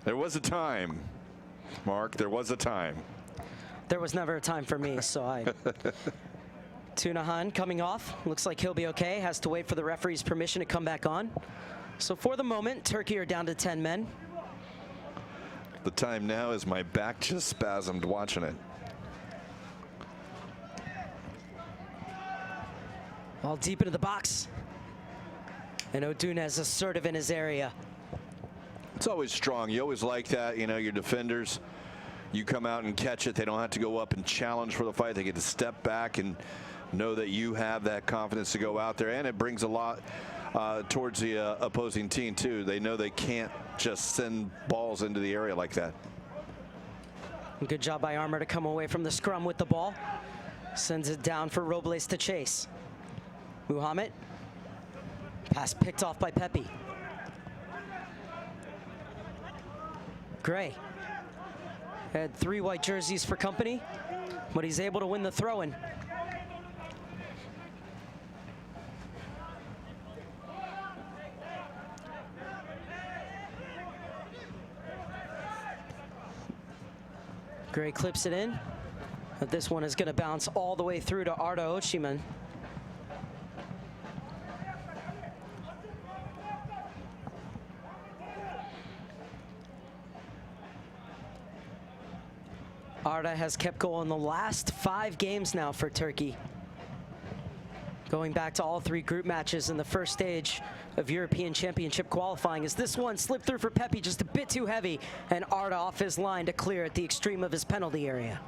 There was a time, Mark. There was a time. There was never a time for me, so I. Tunahan coming off. Looks like he'll be okay. Has to wait for the referee's permission to come back on. So for the moment, Turkey are down to 10 men. The time now is my back just spasmed watching it. All deep into the box. And Odunze assertive in his area. It's always strong. You always like that. You know, your defenders, you come out and catch it. They don't have to go up and challenge for the fight. They get to step back and know that you have that confidence to go out there. And it brings a lot towards the opposing team, too. They know they can't just send balls into the area like that. Good job by Armour to come away from the scrum with the ball. Sends it down for Robles to chase. Muhammad. Pass picked off by Pepe. Gray had 3 white jerseys for company, but he's able to win the throw-in. Gray clips it in, but this one is going to bounce all the way through to Arda Oshiman. Arda has kept going the last 5 games now for Turkey. Going back to all 3 group matches in the first stage of European Championship qualifying, as this one slipped through for Pepe just a bit too heavy, and Arda off his line to clear at the extreme of his penalty area.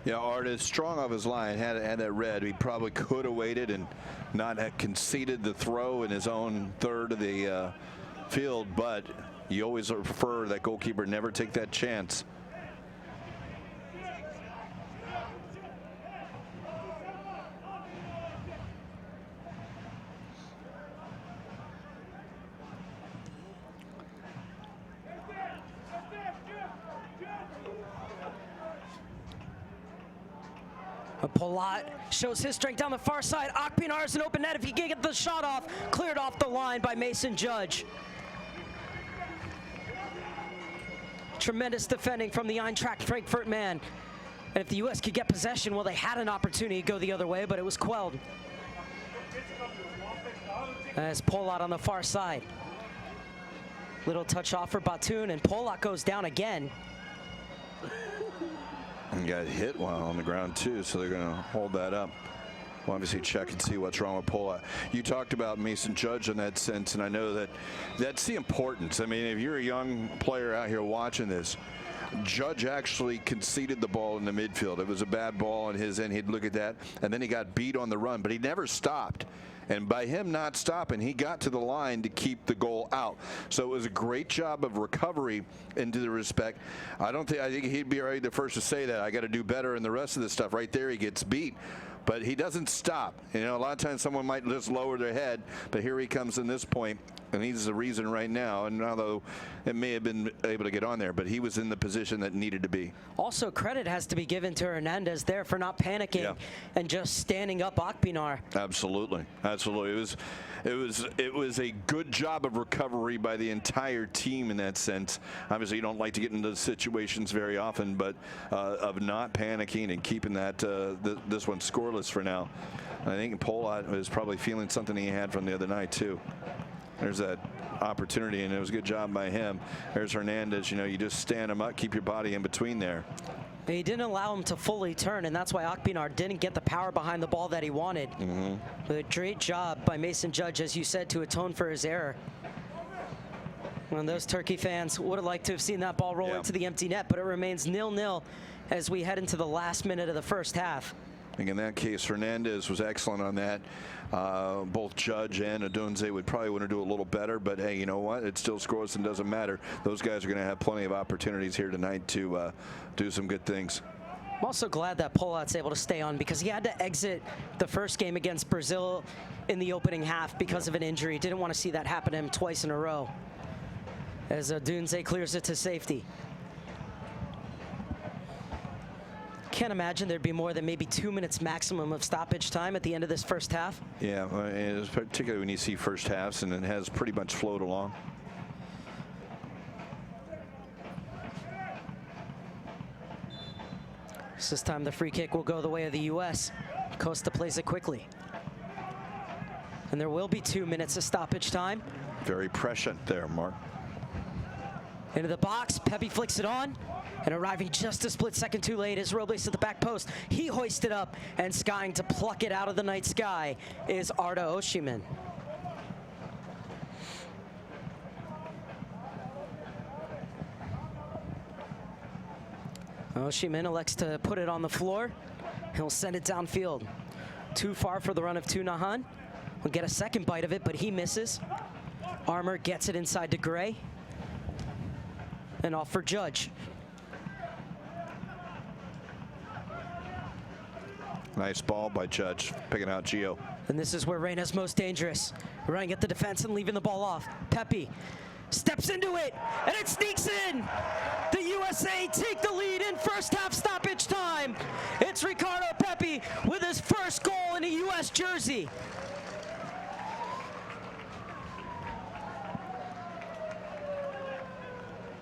Yeah, Arda is strong off his line, had that red. He probably could have waited and not have conceded the throw in his own third of the field, but you always prefer that goalkeeper never take that chance. Polat shows his strength down the far side. Akpinar is an open net. If he can get the shot off, cleared off the line by Mason Judge. Tremendous defending from the Eintracht Frankfurt man. And if the U.S. could get possession, well, they had an opportunity to go the other way, but it was quelled. As Polat on the far side. Little touch off for Batoon, and Polat goes down again. And got hit while on the ground too, so they're going to hold that up. We'll obviously check and see what's wrong with Polat. You talked about Mason Judge in that sense, and I know that that's the importance. I mean, if you're a young player out here watching this, Judge actually conceded the ball in the midfield. It was a bad ball on his end. He'd look at that, and then he got beat on the run, but he never stopped. And by him not stopping, he got to the line to keep the goal out. So it was a great job of recovery into the respect. I think he'd be already the first to say that. I got to do better in the rest of this stuff. Right there, he gets beat. But he doesn't stop. You know, a lot of times someone might just lower their head, but here he comes in this point, and he's the reason right now. And although it may have been able to get on there, but he was in the position that needed to be. Also, credit has to be given to Hernandez there for not panicking and just standing up Akpinar. Absolutely, absolutely. It was a good job of recovery by the entire team in that sense. Obviously, you don't like to get into those situations very often, but of not panicking and keeping that this one scoreless for now. I think Polat was probably feeling something he had from the other night too. There's that opportunity, and it was a good job by him. There's Hernandez. You know, you just stand him up, keep your body in between there. He didn't allow him to fully turn, and that's why Akpinar didn't get the power behind the ball that he wanted. But a great job by Mason Judge, as you said, to atone for his error. And those Turkey fans would have liked to have seen that ball roll into the empty net, but it remains 0-0 as we head into the last minute of the first half. I think in that case, Hernandez was excellent on that. Both Judge and Adunze would probably want to do a little better, but hey, you know what? It still scores and doesn't matter. Those guys are going to have plenty of opportunities here tonight to do some good things. I'm also glad that Polat's able to stay on, because he had to exit the first game against Brazil in the opening half because of an injury. Didn't want to see that happen to him twice in a row. As Adunze clears it to safety. Can't imagine there'd be more than maybe 2 minutes maximum of stoppage time at the end of this first half. Yeah, and particularly when you see first halves, and it has pretty much flowed along. This time the free kick will go the way of the U.S. Costa plays it quickly. And there will be 2 minutes of stoppage time. Very prescient there, Mark. Into the box, Pepe flicks it on. And arriving just a split second too late is Robles at the back post. He hoists it up, and skying to pluck it out of the night sky is Arda Oshiman. Oshiman elects to put it on the floor. He'll send it downfield. Too far for the run of Tunahan. We'll get a second bite of it, but he misses. Armour gets it inside to Gray. And off for Judge. Nice ball by Judge, picking out Gio. And this is where Reyna's most dangerous. Running at the defense and leaving the ball off. Pepe steps into it, and it sneaks in. The USA take the lead in first half stoppage time. It's Ricardo Pepe with his first goal in a U.S. jersey.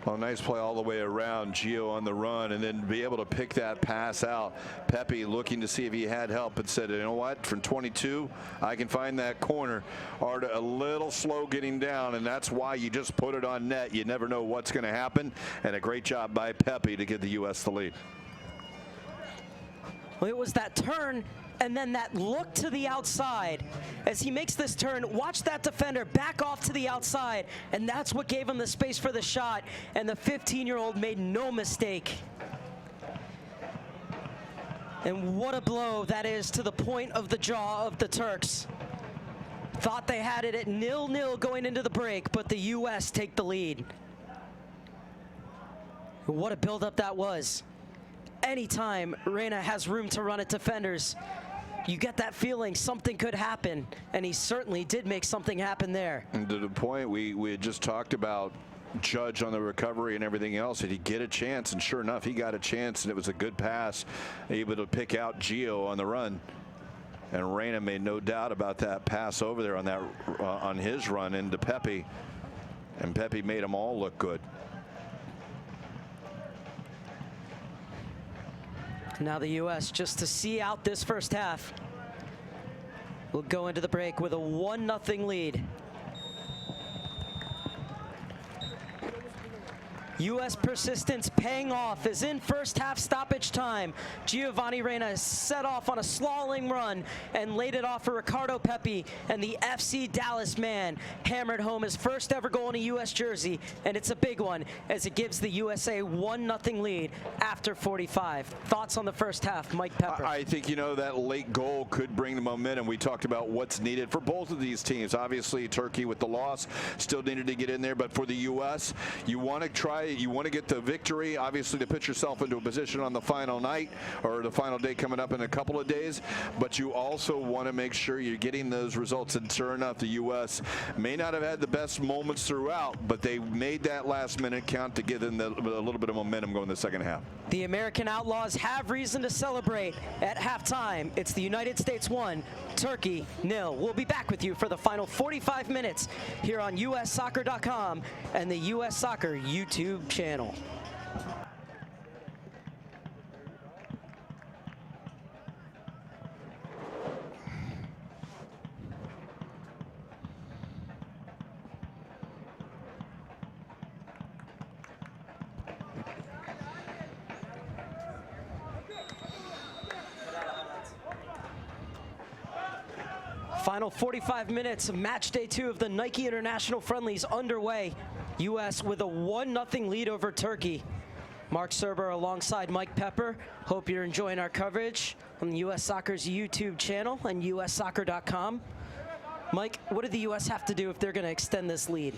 Well, nice play all the way around. Gio on the run, and then be able to pick that pass out. Pepe looking to see if he had help, and said, you know what, from 22, I can find that corner. Arda a little slow getting down, and that's why you just put it on net. You never know what's going to happen, and a great job by Pepe to give the U.S. the lead. Well, it was that turn and then that look to the outside. As he makes this turn, watch that defender back off to the outside, and that's what gave him the space for the shot, and the 15-year-old made no mistake. And what a blow that is to the point of the jaw of the Turks. Thought they had it at 0-0 going into the break, but the U.S. take the lead. What a buildup that was. Anytime Reyna has room to run at defenders, you get that feeling something could happen, and he certainly did make something happen there. And to the point we had just talked about judge on the recovery and everything else. Did he get a chance? And sure enough, he got a chance, and it was a good pass, able to pick out Gio on the run. And Reyna made no doubt about that pass over there on that on his run into Pepe, and Pepe made them all look good. Now the U.S. just to see out this first half. We'll go into the break with a 1-0 lead. U.S. persistence paying off as in first half stoppage time. Giovanni Reyna set off on a slalom run and laid it off for Ricardo Pepi, and the FC Dallas man hammered home his first ever goal in a U.S. jersey, and it's a big one as it gives the USA 1-0 lead after 45. Thoughts on the first half, Mike Pepper? I think, you know, that late goal could bring the momentum. We talked about what's needed for both of these teams. Obviously, Turkey with the loss still needed to get in there, but for the U.S., you want to try. You want to get the victory, obviously, to put yourself into a position on the final night or the final day coming up in a couple of days, but you also want to make sure you're getting those results. And sure enough, the U.S. may not have had the best moments throughout, but they made that last minute count to give them a little bit of momentum going in the second half. The American Outlaws have reason to celebrate at halftime. It's the United States 1, Turkey 0. We'll be back with you for the final 45 minutes here on USsoccer.com and the US Soccer YouTube channel. Final 45 minutes of match day 2 of the Nike International Friendlies underway. U.S. with a 1-0 lead over Turkey. Mark Serber alongside Mike Pepper. Hope you're enjoying our coverage on the U.S. Soccer's YouTube channel and USsoccer.com. Mike, what do the U.S. have to do if they're going to extend this lead?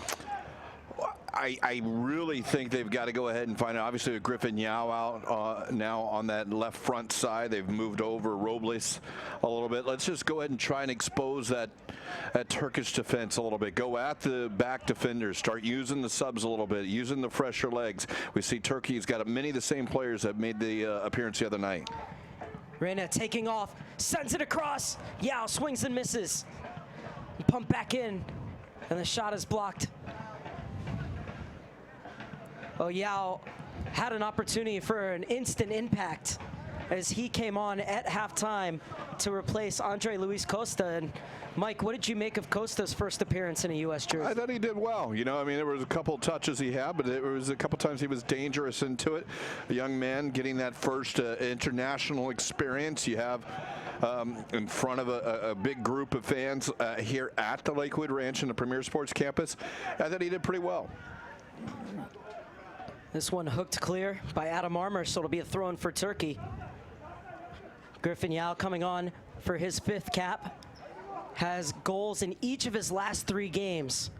I really think they've got to go ahead and find out. Obviously, with Griffin Yao out now on that left front side, they've moved over Robles a little bit. Let's just go ahead and try and expose that Turkish defense a little bit. Go at the back defenders. Start using the subs a little bit, using the fresher legs. We see Turkey's got many of the same players that made the appearance the other night. Reyna taking off, sends it across. Yao swings and misses. Pump back in, and the shot is blocked. Oh, Yao had an opportunity for an instant impact as he came on at halftime to replace Andre Luis Costa. And Mike, what did you make of Costa's first appearance in a U.S. jersey? I thought he did well. You know, I mean, there was a couple of touches he had, but there was a couple times he was dangerous into it. A young man getting that first international experience. You have in front of a big group of fans here at the Lakewood Ranch in the Premier Sports Campus. I thought he did pretty well. This one hooked clear by Adam Armour, so it'll be a throw-in for Turkey. Griffin Yao coming on for his 5th cap. Has goals in each of his last 3 games,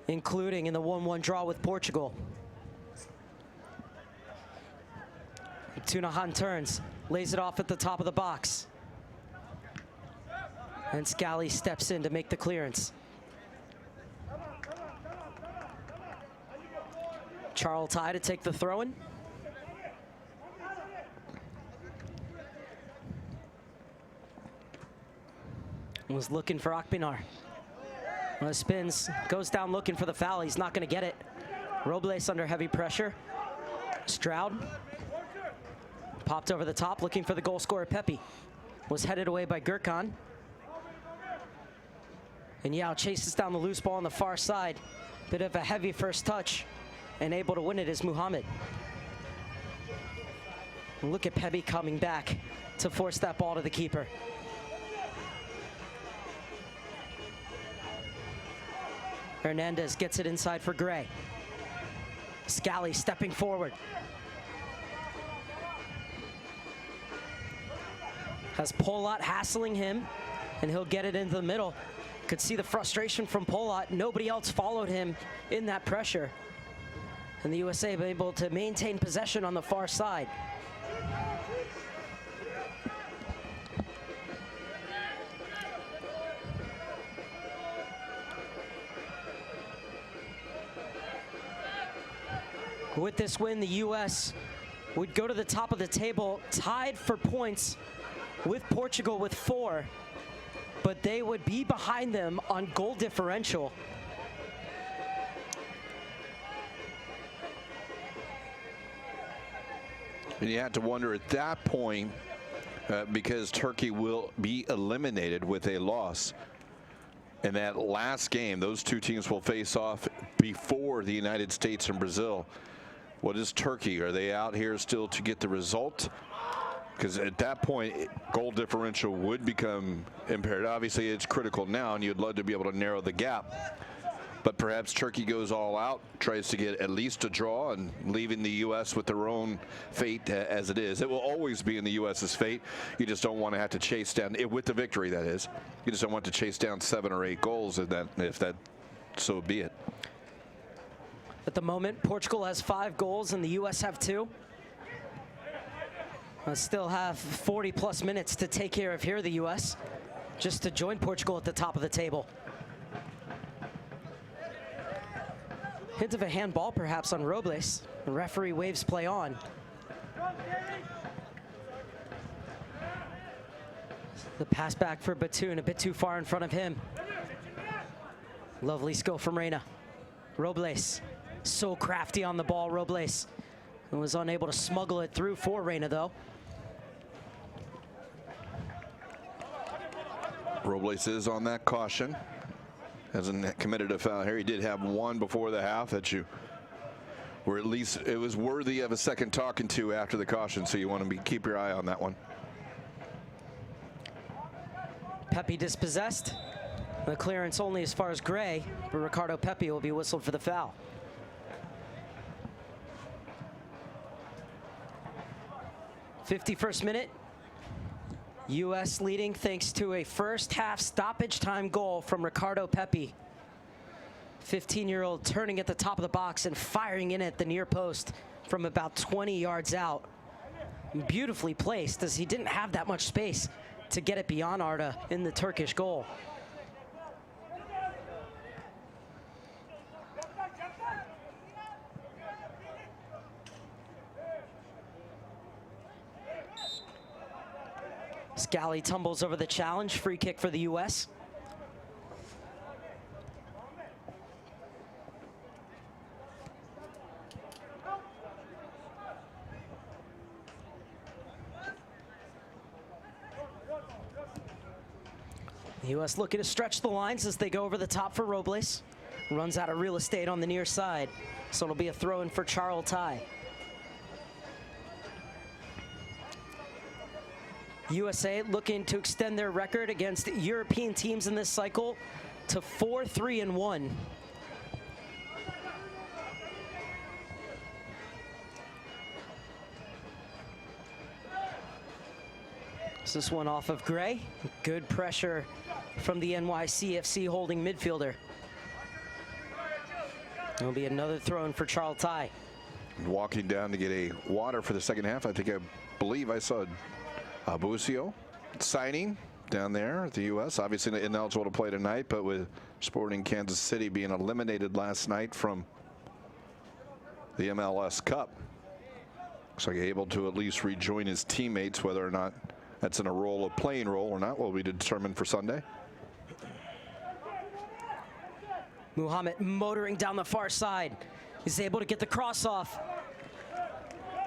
including in the 1-1 draw with Portugal. Tunahan turns, lays it off at the top of the box. And Scally steps in to make the clearance. Charles Ty to take the throw-in. Was looking for Akpinar. Spins, goes down looking for the foul. He's not going to get it. Robles under heavy pressure. Stroud popped over the top, looking for the goal scorer Pepi. Was headed away by Gurkhan. And Yao chases down the loose ball on the far side. Bit of a heavy first touch. And able to win it is Muhammad. And look at Pepi coming back to force that ball to the keeper. Hernandez gets it inside for Gray. Scally stepping forward. Has Polot hassling him, and he'll get it into the middle. Could see the frustration from Polot. Nobody else followed him in that pressure. And the USA able to maintain possession on the far side. With this win, the U.S. would go to the top of the table, tied for points with Portugal with 4, but they would be behind them on goal differential. And you have to wonder at that point, because Turkey will be eliminated with a loss. In that last game, those two teams will face off before the United States and Brazil. What is Turkey? Are they out here still to get the result? Because at that point, goal differential would become impaired. Obviously, it's critical now, and you'd love to be able to narrow the gap. But perhaps Turkey goes all out, tries to get at least a draw, and leaving the U.S. with their own fate as it is. It will always be in the U.S.'s fate. You just don't want to have to chase down, with the victory, that is. You just don't want to chase down 7 or 8 goals, if that so be it. At the moment, Portugal has 5 goals and the U.S. have 2. Still have 40-plus minutes to take care of here, the U.S., just to join Portugal at the top of the table. Hint of a handball, perhaps, on Robles. The referee waves play on. The pass back for Batoon, a bit too far in front of him. Lovely skill from Reina. Robles, so crafty on the ball, Robles. And was unable to smuggle it through for Reina, though. Robles is on that caution. Hasn't committed a foul here. He did have one before the half that you were at least, it was worthy of a second talking to after the caution, so you want to keep your eye on that one. Pepe dispossessed. The clearance only as far as Gray, but Ricardo Pepe will be whistled for the foul. '51st minute. U.S. leading thanks to a first half stoppage time goal from Ricardo Pepe. 15-year-old turning at the top of the box and firing in at the near post from about 20 yards out. Beautifully placed, as he didn't have that much space to get it beyond Arda in the Turkish goal. Scally tumbles over the challenge. Free kick for the U.S. The U.S. looking to stretch the lines as they go over the top for Robles. Runs out of real estate on the near side, so it'll be a throw-in for Charles Tai. USA looking to extend their record against European teams in this cycle to 4-3-1. This one off of Gray. Good pressure from the NYCFC holding midfielder. It'll be another throw-in for Charles Tai. Walking down to get a water for the second half. I believe I saw Abusio signing down there at the U.S. Obviously ineligible to play tonight, but with Sporting Kansas City being eliminated last night from the MLS Cup, looks like able to at least rejoin his teammates. Whether or not that's in a playing role or not will be determined for Sunday. Muhammad motoring down the far side. He's able to get the cross off.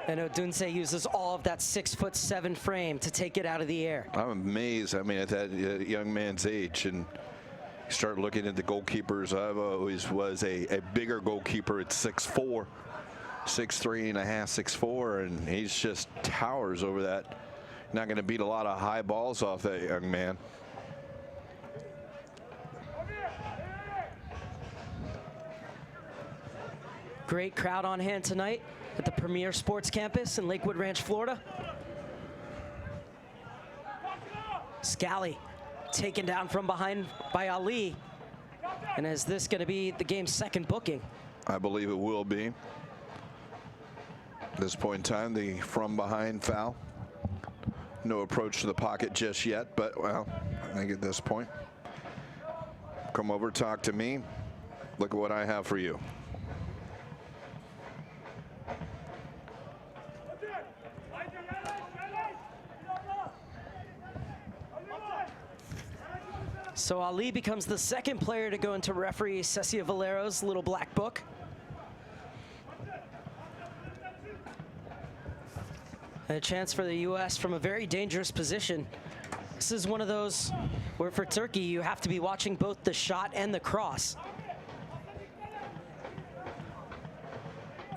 And Odunze uses all of that 6'7" frame to take it out of the air. I'm amazed. I mean, at that young man's age, and you start looking at the goalkeepers. I've always was a bigger goalkeeper at 6'4", 6'3 and a half, 6'4", and he's just towers over that. Not going to beat a lot of high balls off that young man. Great crowd on hand tonight at the Premier Sports Campus in Lakewood Ranch, Florida. Scally taken down from behind by Ali. And is this going to be the game's second booking? I believe it will be. At this point in time, the from behind foul. No approach to the pocket just yet, but well, I think at this point, come over, talk to me. Look at what I have for you. So Ali becomes the second player to go into referee Cecia Valero's little black book. And a chance for the U.S. from a very dangerous position. This is one of those where for Turkey, you have to be watching both the shot and the cross.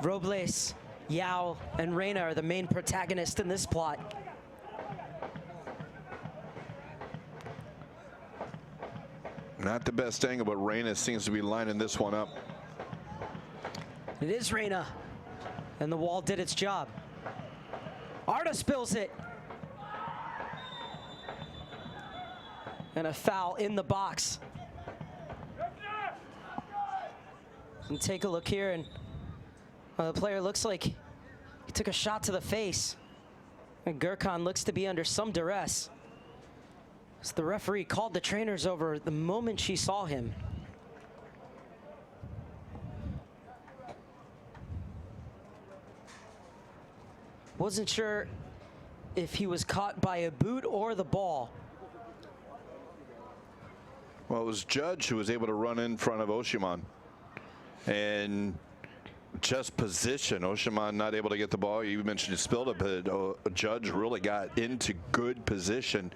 Robles, Yao, and Reyna are the main protagonists in this plot. Not the best angle, but Reyna seems to be lining this one up. It is Reyna, and the wall did its job. Arda spills it. And a foul in the box. And take a look here, and the player looks like he took a shot to the face. And Gurkan looks to be under some duress. So the referee called the trainers over the moment she saw him. Wasn't sure if he was caught by a boot or the ball. Well, it was Judge who was able to run in front of Oshiman. And just position. Oshiman not able to get the ball. You mentioned he spilled it, but Judge really got into good position,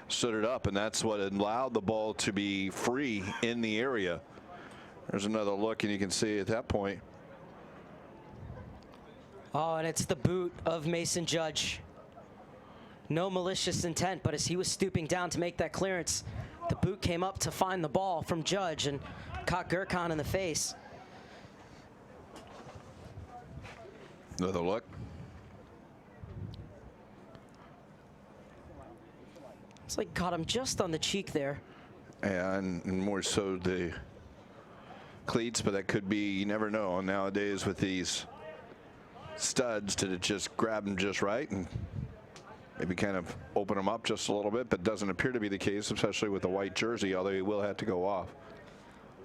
stood it up, and that's what allowed the ball to be free in the area. There's another look, and you can see at that point. Oh, and it's the boot of Mason Judge. No malicious intent, but as he was stooping down to make that clearance, the boot came up to find the ball from Judge and caught Gurkan in the face. Another look. It's like caught him just on the cheek there. And more so the cleats, but that could be, you never know nowadays with these studs, to just grab them just right and maybe kind of open them up just a little bit, but doesn't appear to be the case, especially with the white jersey, although he will have to go off.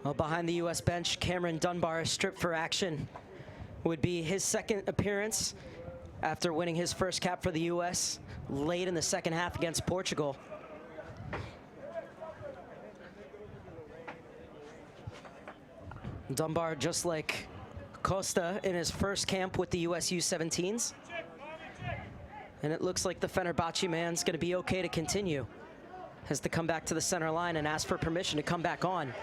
Well, behind the U.S. bench, Cameron Dunbar is stripped for action. Would be his second appearance after winning his first cap for the U.S. late in the second half against Portugal. Dunbar, just like Costa in his first camp with the U.S. U-17s. And it looks like the Fenerbahce man's going to be okay to continue. Has to come back to the center line and ask for permission to come back on.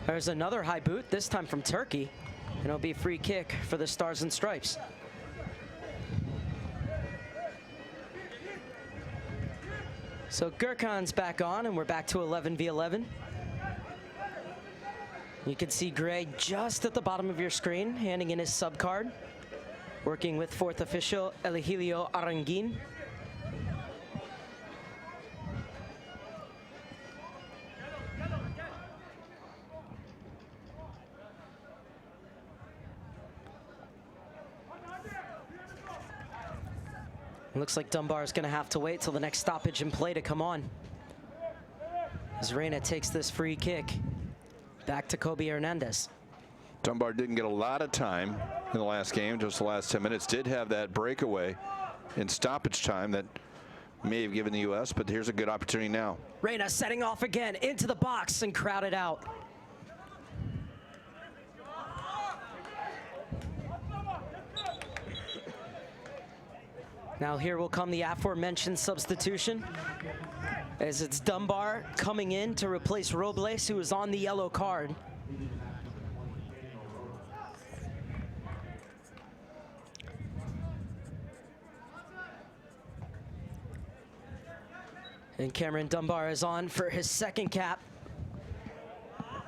There's another high boot, this time from Turkey. And it'll be a free kick for the Stars and Stripes. So Gurkan's back on, and we're back to 11v11. You can see Gray just at the bottom of your screen, handing in his sub card, working with fourth official Eligilio Arangin. Looks like Dunbar's going to have to wait till the next stoppage in play to come on. As Reyna takes this free kick back to Kobe Hernandez. Dunbar didn't get a lot of time in the last game, just the last 10 minutes. Did have that breakaway in stoppage time that may have given the U.S., but here's a good opportunity now. Reyna setting off again into the box and crowded out. Now here will come the aforementioned substitution, as it's Dunbar coming in to replace Robles, who is on the yellow card. And Cameron Dunbar is on for his second cap.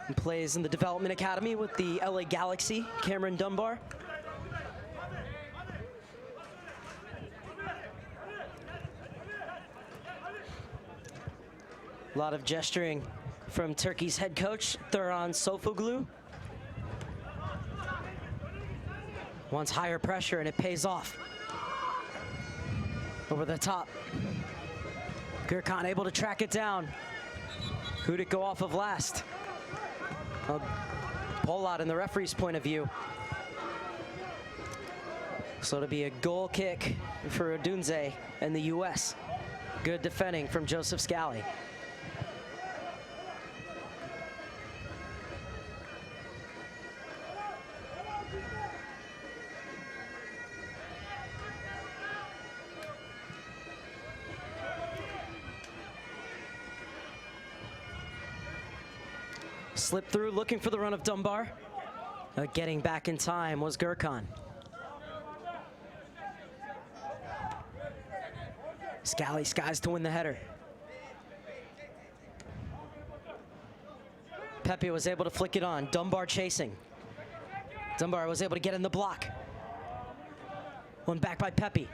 And plays in the Development Academy with the LA Galaxy, Cameron Dunbar. A lot of gesturing from Turkey's head coach, Thuran Sofoglu. Wants higher pressure, and it pays off. Over the top. Gurkan able to track it down. Who'd it go off of last? A Pollard in the referee's point of view. So it'll be a goal kick for Odunze and the U.S. Good defending from Joseph Scally. Slipped through, looking for the run of Dunbar. Getting back in time was Gurkhan. Scally skies to win the header. Pepe was able to flick it on. Dunbar chasing. Dunbar was able to get in the block. One back by Pepe.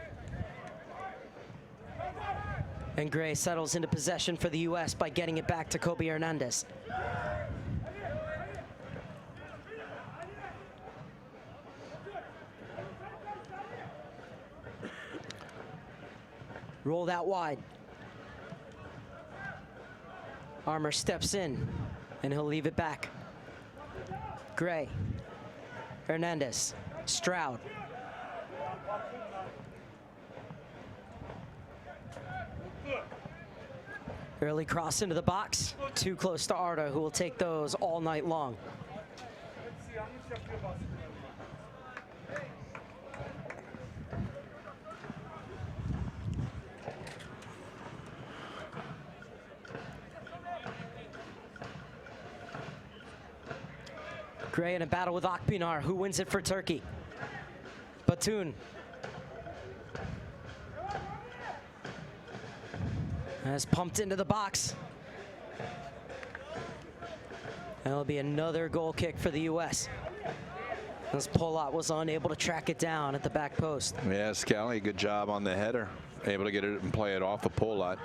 And Gray settles into possession for the U.S. by getting it back to Kobe Hernandez. Rolled out wide. Armour steps in, and he'll leave it back. Gray. Hernandez. Stroud. Early cross into the box. Too close to Arda, who will take those all night long. Gray in a battle with Akpinar, who wins it for Turkey. Batoon. Has pumped into the box. And it'll be another goal kick for the U.S. As Polot was unable to track it down at the back post. Yeah, Scally, good job on the header. Able to get it and play it off of Polot.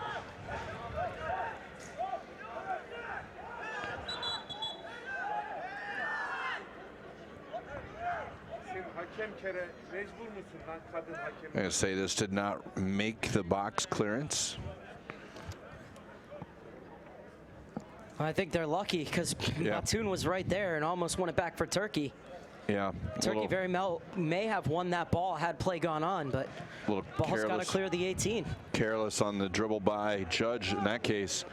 I'm going to say this did not make the box clearance. I think they're lucky because Batoon was right there and almost won it back for Turkey. Yeah. Turkey may have won that ball had play gone on, but ball's got to clear the 18. Careless on the dribble by Judge in that case.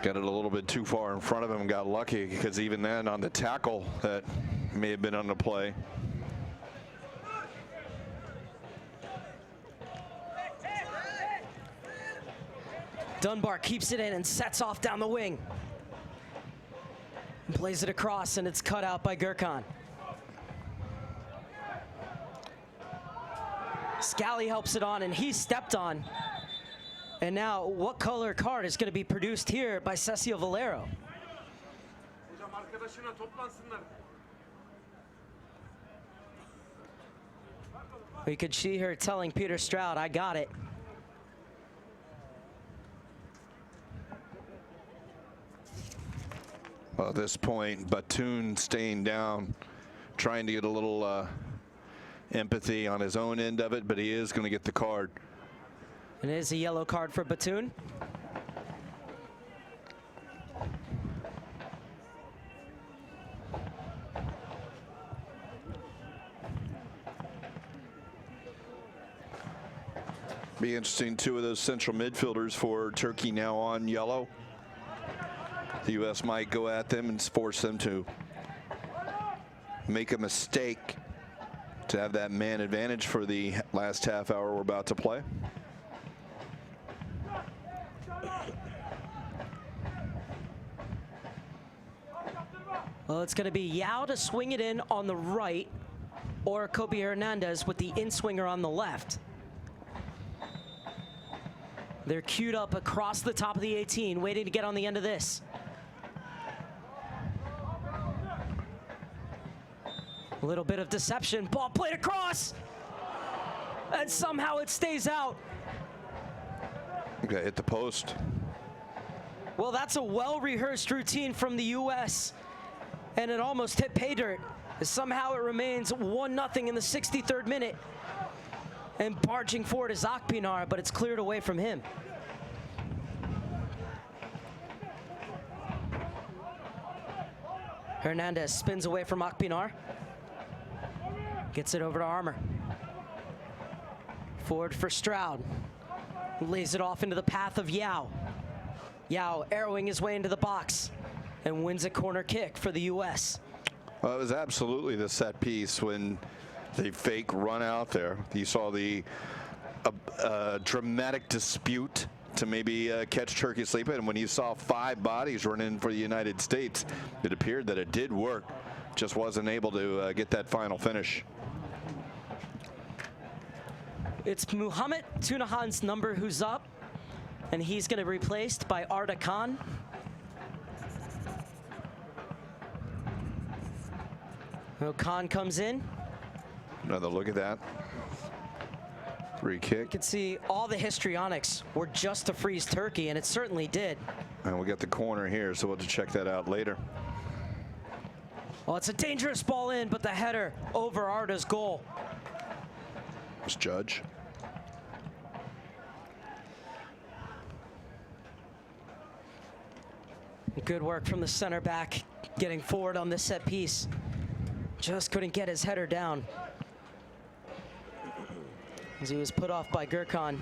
Got it a little bit too far in front of him and got lucky because even then on the tackle that may have been on the play. Dunbar keeps it in and sets off down the wing. And plays it across, and it's cut out by Gurkhan. Scally helps it on, and he's stepped on. And now, what color card is going to be produced here by Cecil Valero? We could see her telling Peter Stroud, I got it. Well, at this point, Batoon staying down, trying to get a little empathy on his own end of it, but he is going to get the card. And it is a yellow card for Batoon. Be interesting, two of those central midfielders for Turkey now on yellow. The U.S. might go at them and force them to make a mistake to have that man advantage for the last half hour we're about to play. Well, it's going to be Yao to swing it in on the right, or Kobe Hernandez with the in-swinger on the left. They're queued up across the top of the 18, waiting to get on the end of this. A little bit of deception. Ball played across. And somehow it stays out. Okay, hit the post. Well, that's a well-rehearsed routine from the U.S. And it almost hit pay dirt. Somehow it remains 1-0 in the 63rd minute. And barging forward is Akpinar, but it's cleared away from him. Hernandez spins away from Akpinar. Gets it over to Armour. Forward for Stroud. Lays it off into the path of Yao. Yao arrowing his way into the box and wins a corner kick for the U.S. Well, it was absolutely the set piece when the fake run out there. You saw the dramatic dispute to maybe catch Turkey sleeping. And when you saw 5 bodies run in for the United States, it appeared that it did work. Just wasn't able to get that final finish. It's Muhammad Tunahan's number who's up, and he's going to be replaced by Arda Khan. So Khan comes in. Another look at that. Free kick. You can see all the histrionics were just to freeze Turkey, and it certainly did. And we got the corner here, so we'll have to check that out later. Well, it's a dangerous ball in, but the header over Arda's goal. It's Judge. Good work from the center back, getting forward on this set piece. Just couldn't get his header down, as he was put off by Gurkhan.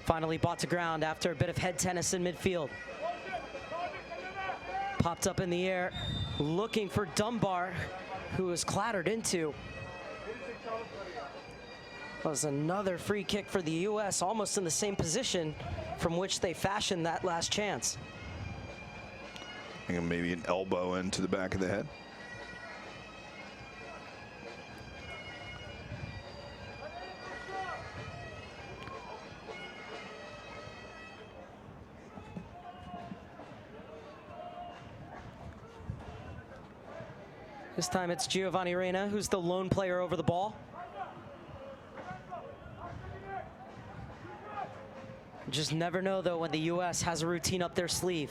Finally brought to ground after a bit of head tennis in midfield. Popped up in the air, looking for Dunbar, who was clattered into. Was another free kick for the U.S., almost in the same position from which they fashioned that last chance. I think maybe an elbow into the back of the head. This time it's Giovanni Reyna who's the lone player over the ball. Just never know, though, when the U.S. has a routine up their sleeve.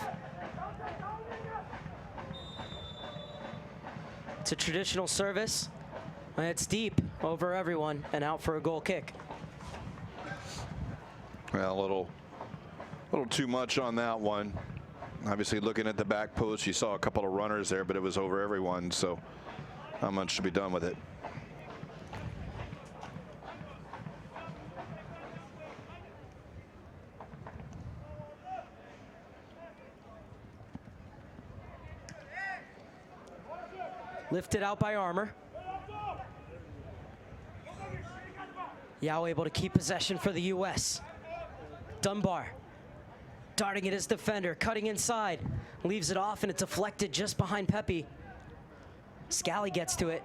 It's a traditional service. It's deep over everyone and out for a goal kick. Well, a little too much on that one. Obviously, looking at the back post, you saw a couple of runners there, but it was over everyone, so not much to be done with it. Lifted out by Armour. Yao able to keep possession for the U.S. Dunbar darting at his defender, cutting inside, leaves it off, and it's deflected just behind Pepe. Scally gets to it.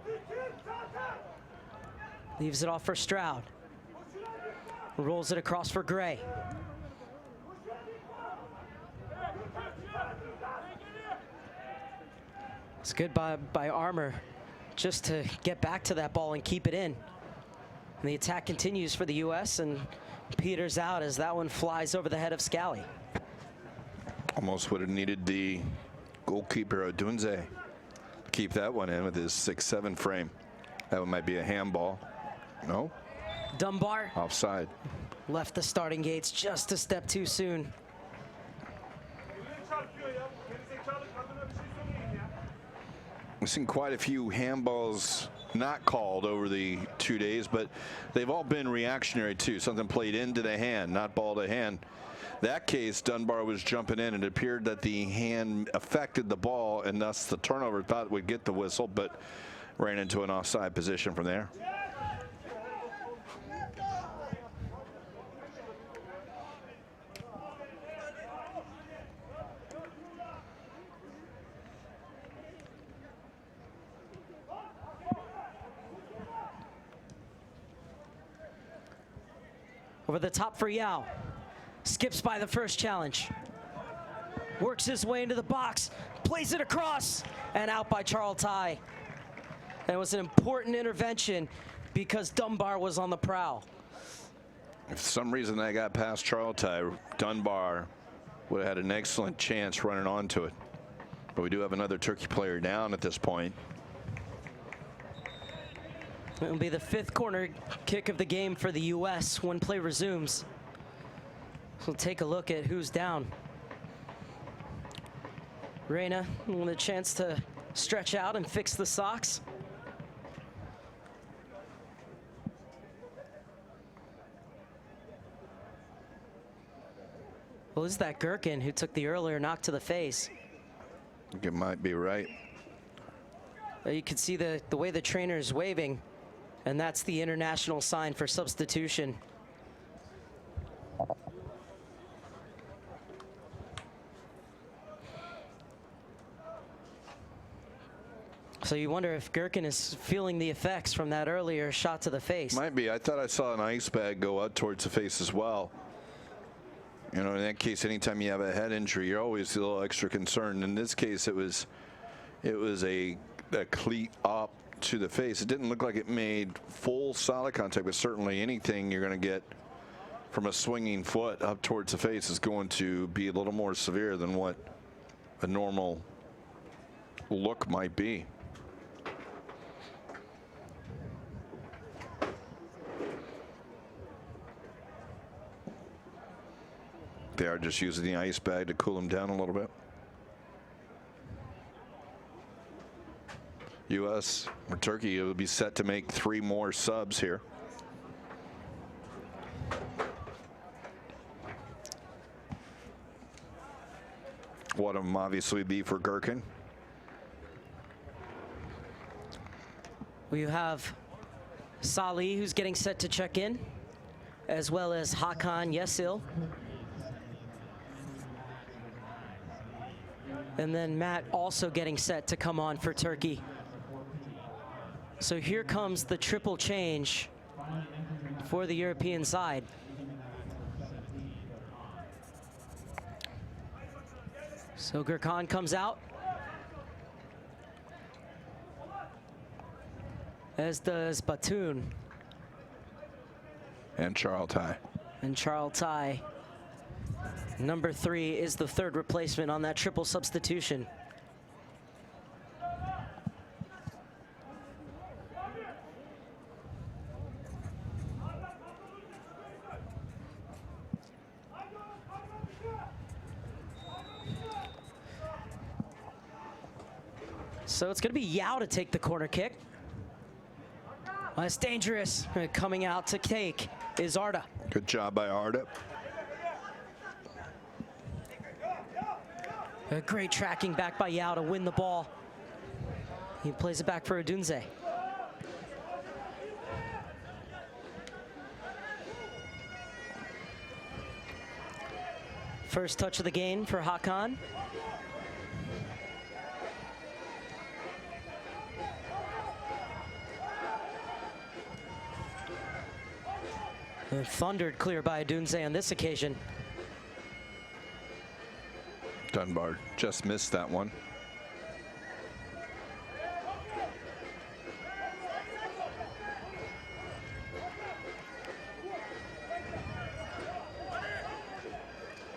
Leaves it off for Stroud. Rolls it across for Gray. It's good by Armour just to get back to that ball and keep it in. And the attack continues for the U.S. and peters out as that one flies over the head of Scally. Almost would have needed the goalkeeper Odunze keep that one in with his 6'7" frame. That one might be a handball. No? Dunbar Offside. left the starting gates just a step too soon. We've seen quite a few handballs not called over the 2 days, but they've all been reactionary too. Something played into the hand, not ball to hand. That case, Dunbar was jumping in, and it appeared that the hand affected the ball, and thus the turnover thought would get the whistle, but ran into an offside position from there. Over the top for Yao. Skips by the first challenge. Works his way into the box. Plays it across. And out by Charles Tai. And it was an important intervention because Dunbar was on the prowl. If for some reason that got past Charles Tai, Dunbar would have had an excellent chance running onto it. But we do have another Turkey player down at this point. It'll be the 5th corner kick of the game for the U.S. when play resumes. So we'll take a look at who's down. Reyna with a chance to stretch out and fix the socks. Well, is that Gherkin who took the earlier knock to the face? I think it might be right. You can see the way the trainer is waving, and that's the international sign for substitution. So you wonder if Gherkin is feeling the effects from that earlier shot to the face. Might be. I thought I saw an ice bag go out towards the face as well. You know, in that case, anytime you have a head injury, you're always a little extra concerned. In this case, it was a cleat up to the face. It didn't look like it made full solid contact, but certainly anything you're going to get from a swinging foot up towards the face is going to be a little more severe than what a normal look might be. They are just using the ice bag to cool him down a little bit. U.S. or Turkey will be set to make 3 more subs here. One of them obviously be for Gherkin. We have Salih, who's getting set to check in, as well as Hakan Yesil. And then Matt also getting set to come on for Turkey. So here comes the triple change for the European side. So Gürkan comes out, as does Batoon. And Charles Tai. And Charles Tai. Number 3 is the 3rd replacement on that triple substitution. So it's going to be Yao to take the corner kick. That's dangerous. Coming out to take is Arda. Good job by Arda. A great tracking back by Yao to win the ball. He plays it back for Odunze. First touch of the game for Hakan. And thundered clear by Odunze on this occasion. Dunbar just missed that one.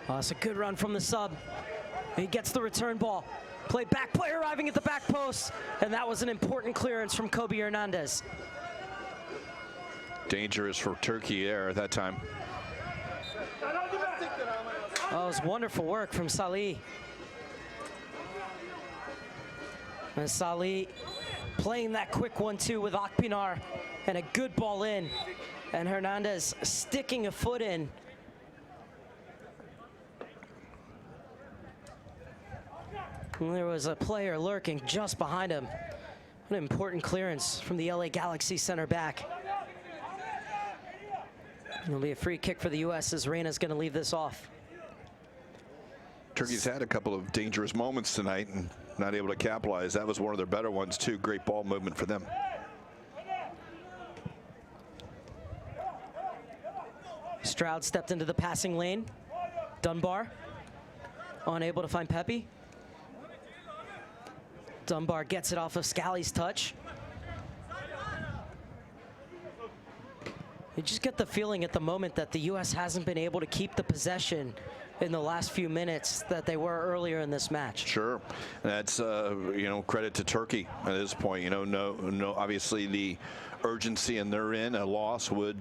Oh, that's a good run from the sub. He gets the return ball. Play back play arriving at the back post. And that was an important clearance from Kobe Hernandez. Dangerous for Turkey there at that time. Oh, it was wonderful work from Salih. And Salih playing that quick 1-2 with Akpinar, and a good ball in. And Hernandez sticking a foot in. And there was a player lurking just behind him. An important clearance from the LA Galaxy center back. It'll be a free kick for the U.S. as Reyna's going to leave this off. Turkey's had a couple of dangerous moments tonight and not able to capitalize. That was one of their better ones too. Great ball movement for them. Stroud stepped into the passing lane. Dunbar unable to find Pepe. Dunbar gets it off of Scally's touch. You just get the feeling at the moment that the U.S. hasn't been able to keep the possession in the last few minutes that they were earlier in this match. Sure, that's you know, credit to Turkey at this point. You know, no, obviously the urgency and they're in. A loss would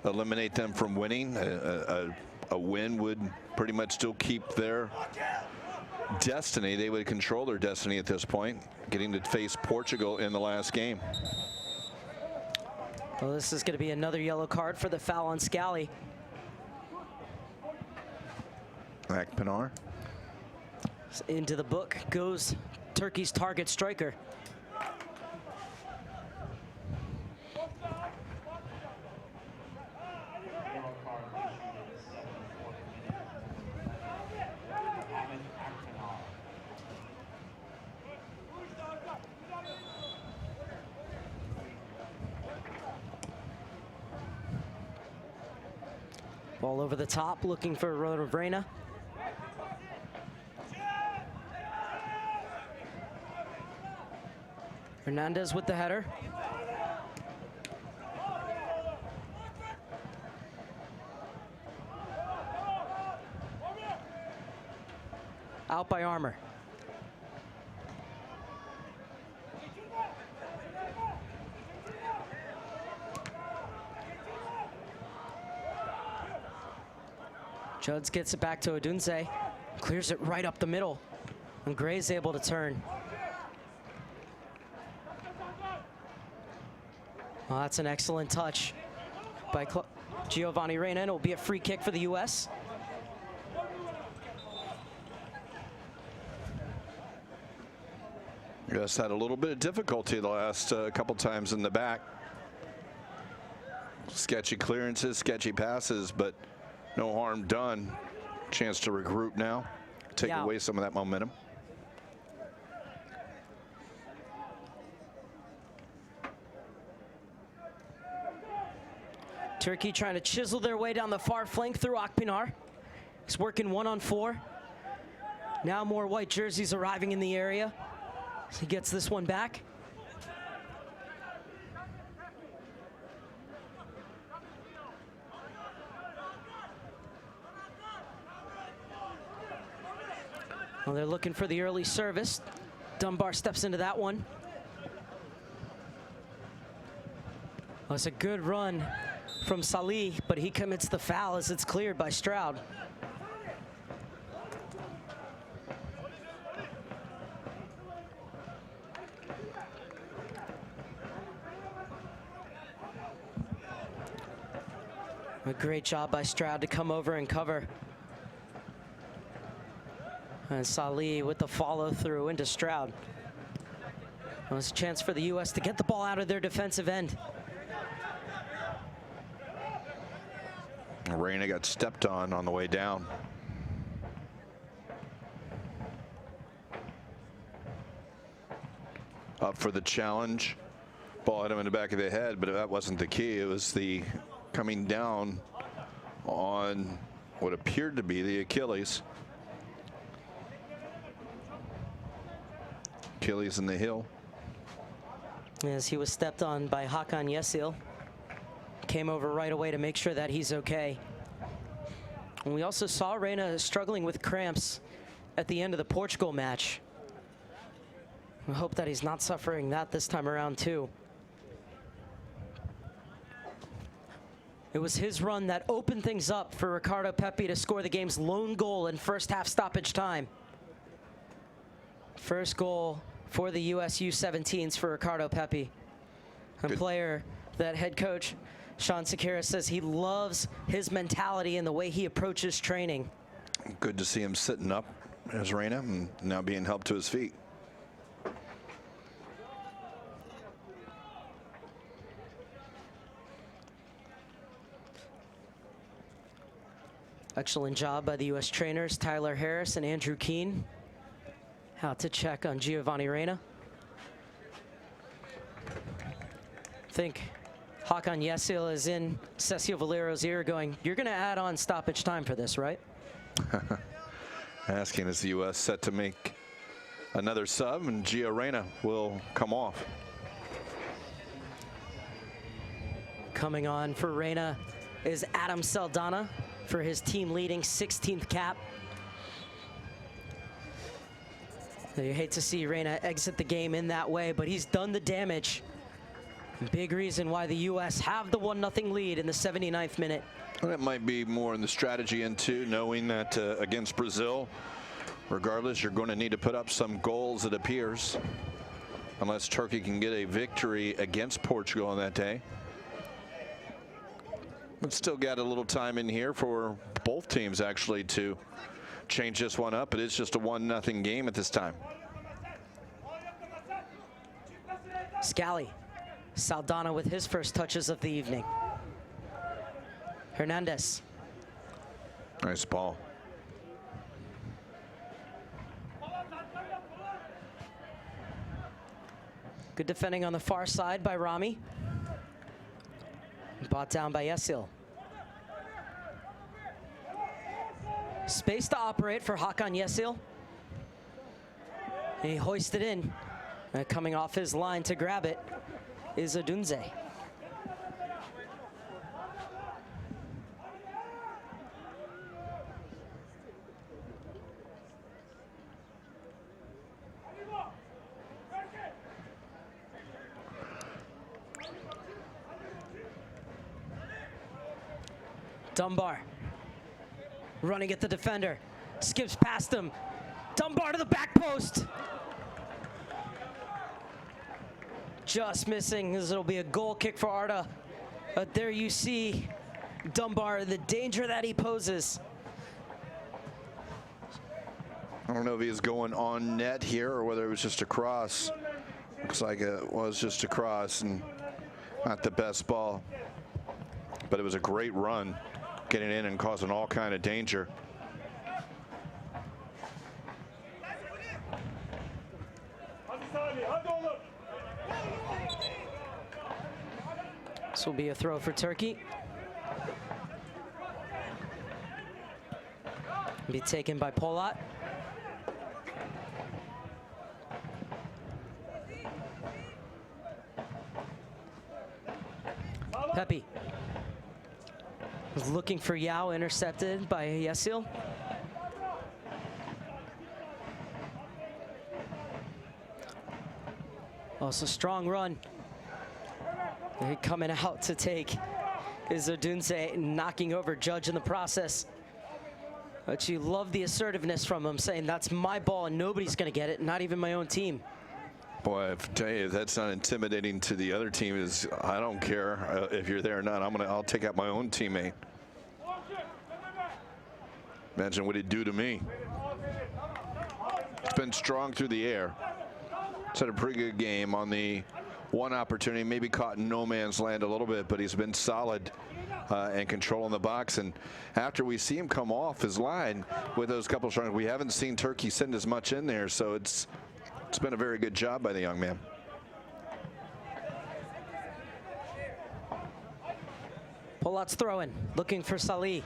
eliminate them from winning. A win would pretty much still keep their destiny. They would control their destiny at this point, getting to face Portugal in the last game. Well, this is going to be another yellow card for the foul on Scally. Akpinar. Into the book goes Turkey's target striker. Ball over the top, looking for Reina. Hernandez with the header. Out by Armour. Judds gets it back to Odunze. Clears it right up the middle. And Gray's able to turn. Well, that's an excellent touch by Giovanni Reina, and it will be a free kick for the U.S. U.S. had a little bit of difficulty the last couple times in the back. Sketchy clearances, sketchy passes, but no harm done. Chance to regroup now, take away some of that momentum. Turkey trying to chisel their way down the far flank through Akpinar. He's working 1-on-4. Now more white jerseys arriving in the area. So he gets this one back. Well, they're looking for the early service. Dunbar steps into that one. Well, it's a good run from Salih, but he commits the foul as it's cleared by Stroud. A great job by Stroud to come over and cover. And Salih with the follow through into Stroud. Well, it's a chance for the U.S. to get the ball out of their defensive end. Reina got stepped on the way down. Up for the challenge. Ball hit him in the back of the head, but that wasn't the key. It was the coming down on what appeared to be the Achilles. Achilles in the heel. As he was stepped on by Hakan Yesil. Came over right away to make sure that he's okay. And we also saw Reina struggling with cramps at the end of the Portugal match. We hope that he's not suffering that this time around too. It was his run that opened things up for Ricardo Pepi to score the game's lone goal in first half stoppage time. First goal for the US U-17s for Ricardo Pepi. A player that head coach Sean Sakira says he loves his mentality and the way he approaches training. Good to see him sitting up as Reina and now being helped to his feet. Excellent job by the U.S. trainers, Tyler Harris and Andrew Keene. Out to check on Giovanni Reina. I think Hakan Yesil is in Cecil Valero's ear going, you're going to add on stoppage time for this, right? Asking is the U.S. set to make another sub, and Gio Reina will come off. Coming on for Reina is Adam Saldana for his team-leading 16th cap. You hate to see Reina exit the game in that way, but he's done the damage. Big reason why the U.S. have the 1-0 lead in the 79th minute. And it might be more in the strategy end too, knowing that against Brazil, regardless, you're going to need to put up some goals, it appears, unless Turkey can get a victory against Portugal on that day. But still got a little time in here for both teams actually to change this one up. It is just a 1-0 game at this time. Scally. Saldana with his first touches of the evening. Hernandez. Nice ball. Good defending on the far side by Rami. Brought down by Yesil. Space to operate for Hakan Yesil. He hoisted in. Coming off his line to grab it is Odunze. Dunbar running at the defender, skips past him. Dunbar to the back post. Just missing, as it'll be a goal kick for Arda. But there you see Dunbar, the danger that he poses. I don't know if he was going on net here or whether it was just a cross. Looks like it was just a cross and not the best ball. But it was a great run, getting in and causing all kind of danger. This will be a throw for Turkey. Be taken by Polat. Pepe was looking for Yao, intercepted by Yesil. Also strong run. They're coming out to take is Odunze, knocking over Judge in the process. But you love the assertiveness from him, saying that's my ball and nobody's going to get it, not even my own team. Boy, I tell you, if that's not intimidating to the other team, is I don't care if you're there or not. I'll take out my own teammate. Imagine what he'd do to me. It's been strong through the air. It's had a pretty good game on the one opportunity, maybe caught in no man's land a little bit, but he's been solid and controlling the box. And after we see him come off his line with those couple strong, we haven't seen Turkey send as much in there, so it's been a very good job by the young man. Polat's throwing, looking for Salih.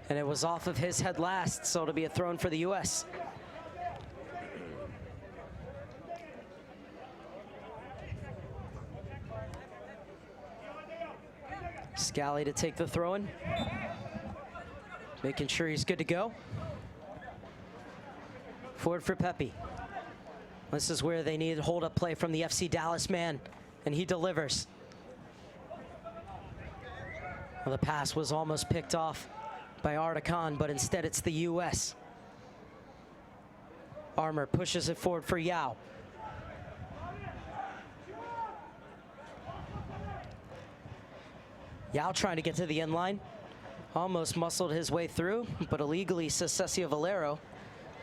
And it was off of his head last, so it'll be a throw for the U.S. Scally to take the throw in, making sure he's good to go. Forward for Pepe. This is where they need hold-up play from the FC Dallas man, and he delivers. Well, the pass was almost picked off by Arda Khan, but instead it's the U.S. Armour pushes it forward for Yao. Yao trying to get to the end line. Almost muscled his way through, but illegally Cecilio Valero.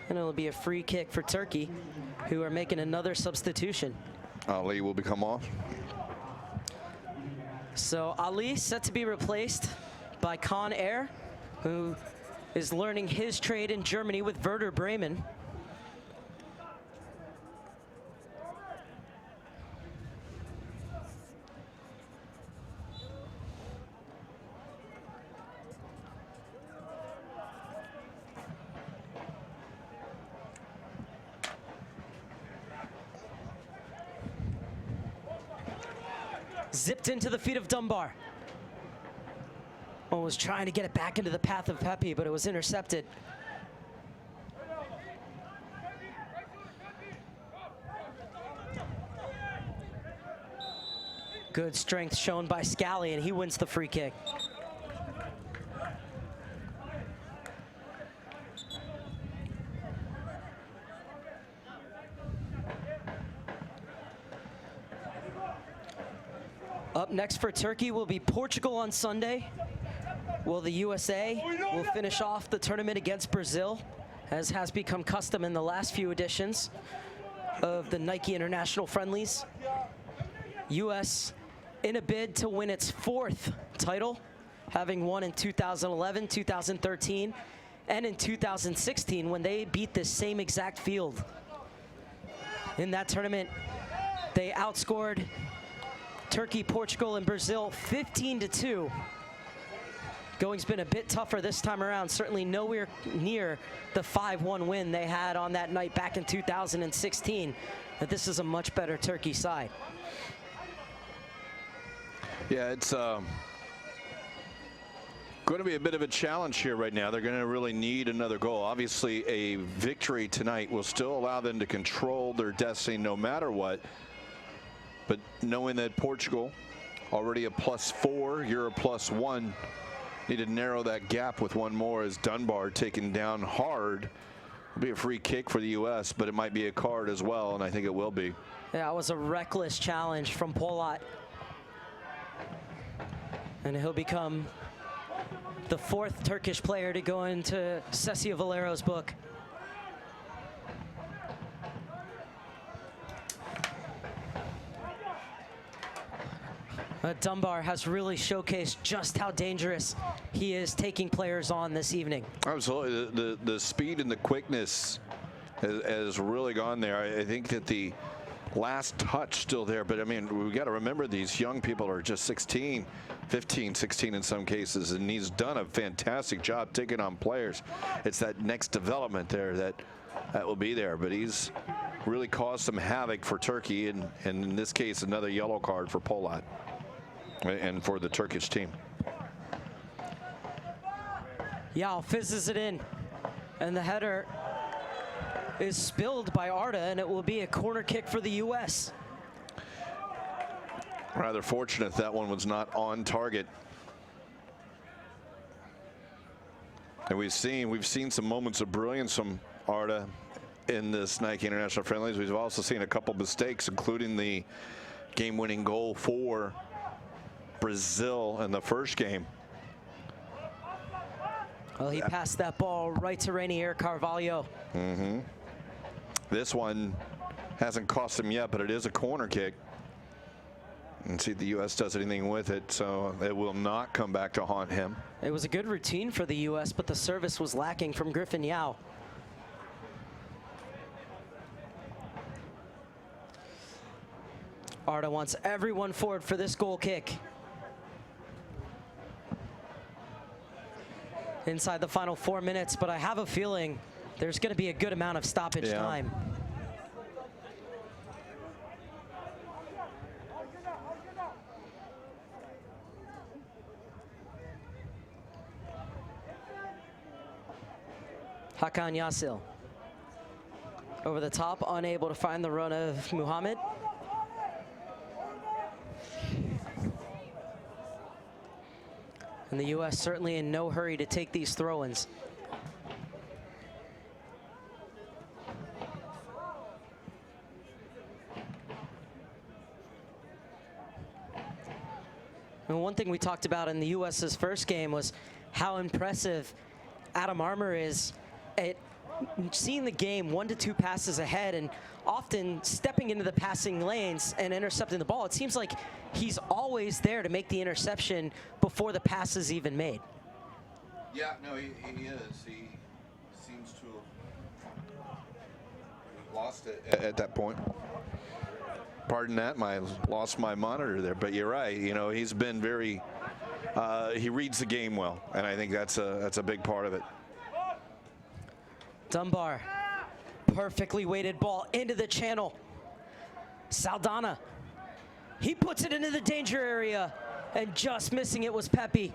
And it'll be a free kick for Turkey, who are making another substitution. Ali will become off. So Ali set to be replaced by Con Air, who is learning his trade in Germany with Werder Bremen. Zipped into the feet of Dunbar. Oh, was trying to get it back into the path of Pepe, but it was intercepted. Good strength shown by Scally, and he wins the free kick. Up next for Turkey will be Portugal on Sunday. Well, the USA will finish off the tournament against Brazil, as has become custom in the last few editions of the Nike International Friendlies. US in a bid to win its 4th title, having won in 2011, 2013, and in 2016 when they beat this same exact field. In that tournament, they outscored Turkey, Portugal, and Brazil 15-2, Going's been a bit tougher this time around, certainly nowhere near the 5-1 win they had on that night back in 2016. But this is a much better Turkey side. Yeah, it's going to be a bit of a challenge here right now. They're going to really need another goal. Obviously, a victory tonight will still allow them to control their destiny no matter what. But knowing that Portugal already a +4, you're a +1, need to narrow that gap with one more as Dunbar taken down hard. It'll be a free kick for the U.S., but it might be a card as well, and I think it will be. Yeah, it was a reckless challenge from Polat. And he'll become the 4th Turkish player to go into Cessia Valero's book. Dunbar has really showcased just how dangerous he is taking players on this evening. Absolutely. The speed and the quickness has really gone there. I think that the last touch still there, but I mean, we got to remember these young people are just 16, 15, 16 in some cases, and he's done a fantastic job taking on players. It's that next development there that will be there, but he's really caused some havoc for Turkey, and in this case, another yellow card for Polat and for the Turkish team. Yao fizzes it in, and the header is spilled by Arda, and it will be a corner kick for the U.S. Rather fortunate that one was not on target. And we've seen some moments of brilliance from Arda in this Nike International Friendlies. We've also seen a couple mistakes, including the game-winning goal for Brazil in the first game. Well, he passed that ball right to Rainier Carvalho. Mm-hmm. This one hasn't cost him yet, but it is a corner kick. And see if the U.S. does anything with it, so it will not come back to haunt him. It was a good routine for the U.S., but the service was lacking from Griffin Yao. Arda wants everyone forward for this goal kick. Inside the final 4 minutes, but I have a feeling there's going to be a good amount of stoppage time. Hakan Yasil over the top, unable to find the run of Muhammad. And the U.S. certainly in no hurry to take these throw-ins. And one thing we talked about in the U.S.'s first game was how impressive Adam Armour is at seeing the game 1 to 2 passes ahead and often stepping into the passing lanes and intercepting the ball. It seems like he's always there to make the interception before the pass is even made. Yeah, no, he is. He seems to have lost it at that point. Pardon that, lost my monitor there, but you're right. You know, he's been very, he reads the game well, and I think that's a big part of it. Dunbar, perfectly weighted ball into the channel. Saldana, he puts it into the danger area, and just missing it was Pepe.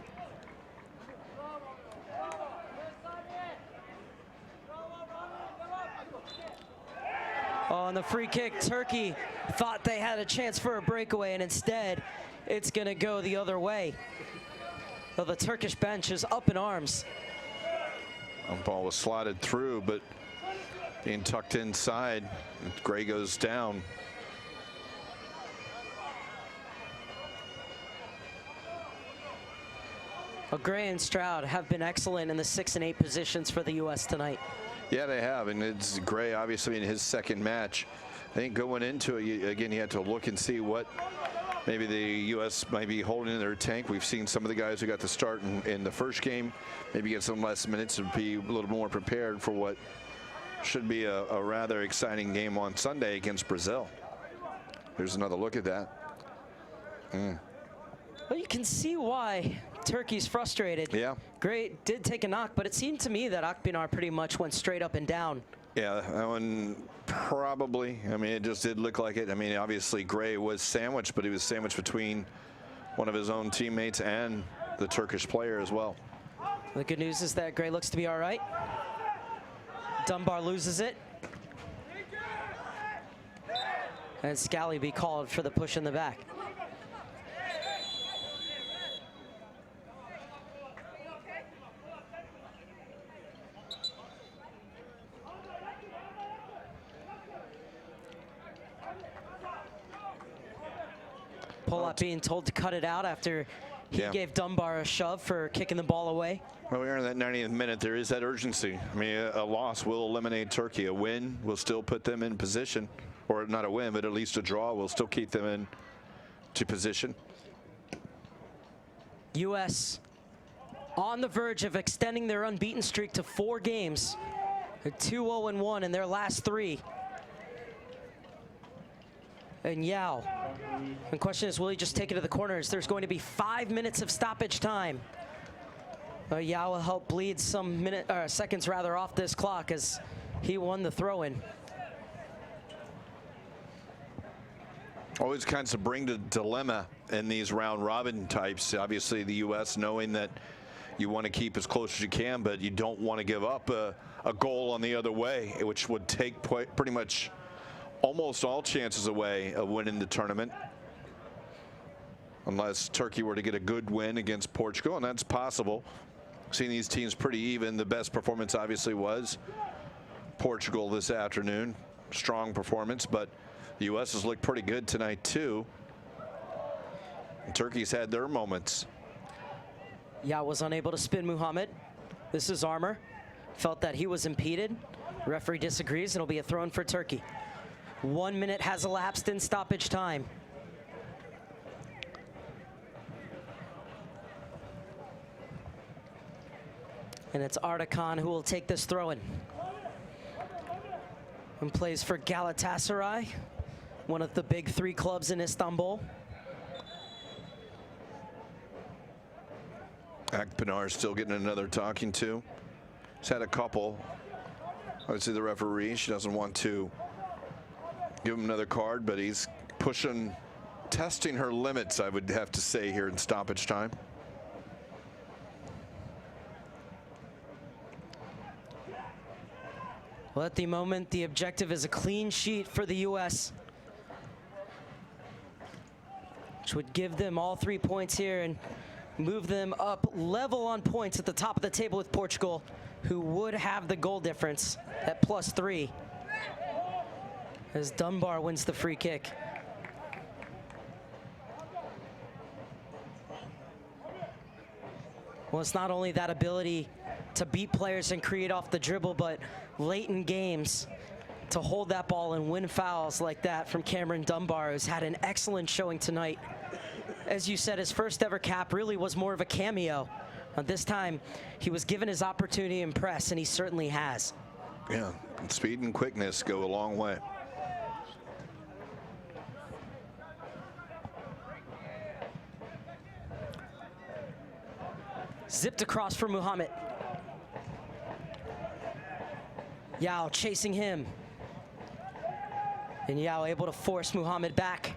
On the free kick, Turkey thought they had a chance for a breakaway, and instead it's gonna go the other way. So the Turkish bench is up in arms. Ball was slotted through, but being tucked inside. Gray goes down. Well, Gray and Stroud have been excellent in the 6 and 8 positions for the U.S. tonight. Yeah, they have, and it's Gray obviously in his second match. I think going into it, again, you had to look and see what maybe the U.S. might be holding in their tank. We've seen some of the guys who got the start in the first game maybe get some less minutes and be a little more prepared for what should be a rather exciting game on Sunday against Brazil. Here's another look at that. Well, you can see why Turkey's frustrated. Yeah. Gray did take a knock, but it seemed to me that Akpinar pretty much went straight up and down. Yeah, that one probably. I mean, it just did look like it. I mean, obviously Gray was sandwiched, but he was sandwiched between one of his own teammates and the Turkish player as well. The good news is that Gray looks to be all right. Dunbar loses it. And Scally be called for the push in the back. Polat being told to cut it out after he gave Dunbar a shove for kicking the ball away. Well, we are in that 90th minute. There is that urgency. I mean, a loss will eliminate Turkey. A win will still put them in position, or not a win, but at least a draw will still keep them in to position. U.S. on the verge of extending their unbeaten streak to 4 games. 2-0-1 in their last 3. And Yao. The question is, will he just take it to the corners? There's going to be 5 minutes of stoppage time. Yao will help bleed some seconds rather off this clock as he won the throw-in. Always kinds of bring the dilemma in these round robin types. Obviously the U.S. knowing that you want to keep as close as you can, but you don't want to give up a goal on the other way, which would take pretty much almost all chances away of winning the tournament, unless Turkey were to get a good win against Portugal, and that's possible. Seeing these teams pretty even. The best performance obviously was Portugal this afternoon. Strong performance, but the U.S. has looked pretty good tonight too. And Turkey's had their moments. Yao was unable to spin Muhammad. This is Armour. Felt that he was impeded. Referee disagrees, and it'll be a throw-in for Turkey. 1 minute has elapsed in stoppage time. And it's Ardakan who will take this throw-in. And plays for Galatasaray, one of the big 3 clubs in Istanbul. Akpinar still getting another talking to. He's had a couple. Obviously the referee, she doesn't want to give him another card, but he's pushing, testing her limits, I would have to say, here in stoppage time. Well, at the moment, the objective is a clean sheet for the U.S., which would give them all 3 points here and move them up level on points at the top of the table with Portugal, who would have the goal difference at +3. As Dunbar wins the free kick. Well, it's not only that ability to beat players and create off the dribble, but late in games to hold that ball and win fouls like that from Cameron Dunbar, who's had an excellent showing tonight. As you said, his first ever cap really was more of a cameo. This time, he was given his opportunity to impress, and he certainly has. Yeah, speed and quickness go a long way. Zipped across for Muhammad. Yao chasing him. And Yao able to force Muhammad back.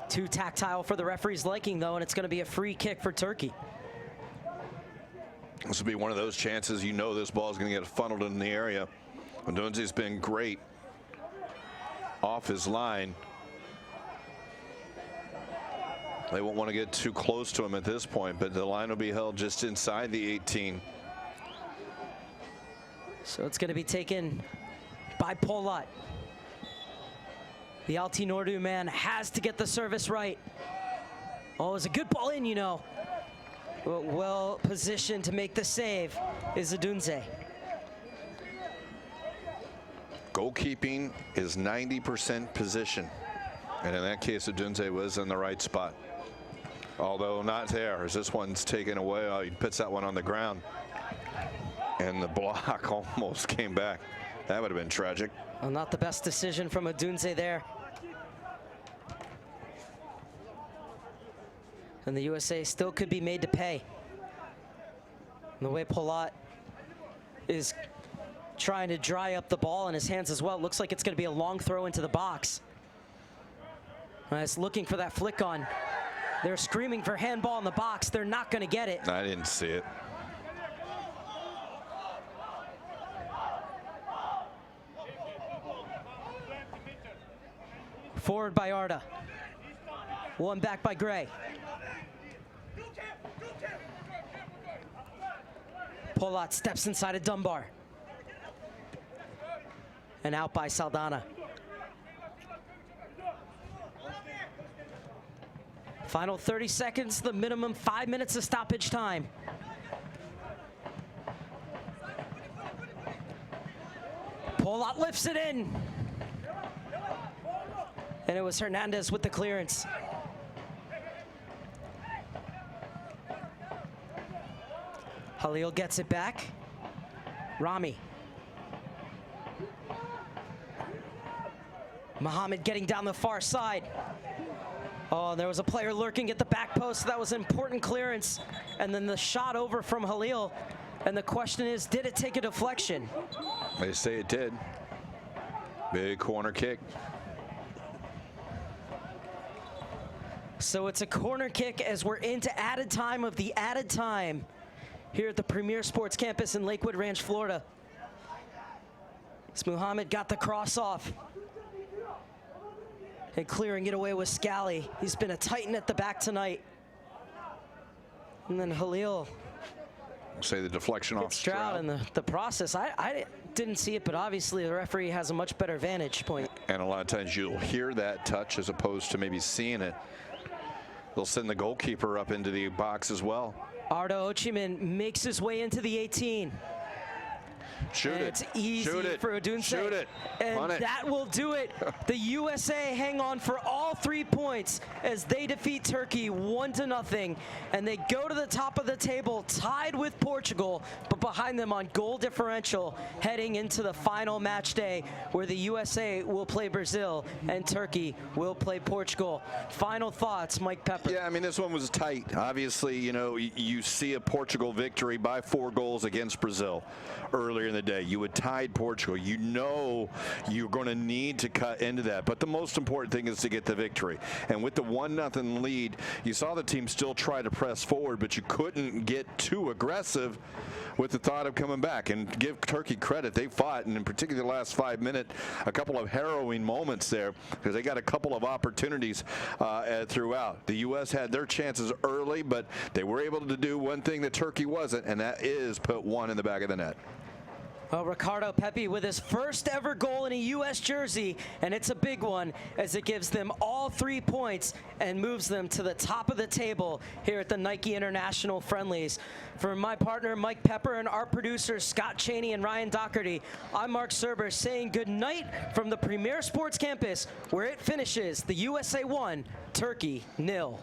Too tactile for the referee's liking, though, and it's going to be a free kick for Turkey. This will be one of those chances, you know, this ball is going to get funneled in the area. Ndonzi's been great off his line. They won't want to get too close to him at this point, but the line will be held just inside the 18. So it's going to be taken by Polat. The Alti Nordu man has to get the service right. Oh, it's a good ball in, you know. Well positioned to make the save is Adunze. Goalkeeping is 90% position. And in that case, Adunze was in the right spot. Although not there, as this one's taken away. Oh, he puts that one on the ground. And the block almost came back. That would have been tragic. Well, not the best decision from Adunze there. And the USA still could be made to pay. And the way Polat is trying to dry up the ball in his hands as well. It looks like it's going to be a long throw into the box. It's looking for that flick on. They're screaming for handball in the box. They're not going to get it. I didn't see it. Forward by Arda. One back by Gray. Polat steps inside of Dunbar. And out by Saldana. Final 30 seconds, the minimum 5 minutes of stoppage time. Polat lifts it in. And it was Hernandez with the clearance. Halil gets it back. Rami. Muhammad getting down the far side. Oh, there was a player lurking at the back post. That was an important clearance. And then the shot over from Halil. And the question is, did it take a deflection? They say it did. Big corner kick. So it's a corner kick as we're into added time of the added time here at the Premier Sports Campus in Lakewood Ranch, Florida. As Muhammad got the cross off. And clearing it away with Scally. He's been a titan at the back tonight. And then Halil. Say the deflection off Stroud. And the process, I didn't see it, but obviously the referee has a much better vantage point. And a lot of times you'll hear that touch as opposed to maybe seeing it. They'll send the goalkeeper up into the box as well. Arda Ochiman makes his way into the 18. Shoot and it. It's easy Shoot it. for Odunze. Shoot it. And that will do it. The USA hang on for all 3 points as they defeat Turkey 1-0. And they go to the top of the table tied with Portugal, but behind them on goal differential heading into the final match day where the USA will play Brazil and Turkey will play Portugal. Final thoughts, Mike Pepper. Yeah, I mean, this one was tight. Obviously, you know, you see a Portugal victory by 4 goals against Brazil earlier in the day. You had tied Portugal. You know you're going to need to cut into that. But the most important thing is to get the victory. And with the 1-0 lead, you saw the team still try to press forward, but you couldn't get too aggressive with the thought of coming back. And give Turkey credit. They fought, and in particular the last 5 minutes, a couple of harrowing moments there because they got a couple of opportunities throughout. The U.S. had their chances early, but they were able to do one thing that Turkey wasn't, and that is put one in the back of the net. Well, Ricardo Pepi with his first ever goal in a U.S. jersey, and it's a big one as it gives them all 3 points and moves them to the top of the table here at the Nike International Friendlies. For my partner, Mike Pepper, and our producers, Scott Cheney and Ryan Doherty, I'm Mark Serber saying good night from the Premier Sports Campus, where it finishes the USA 1, Turkey 0.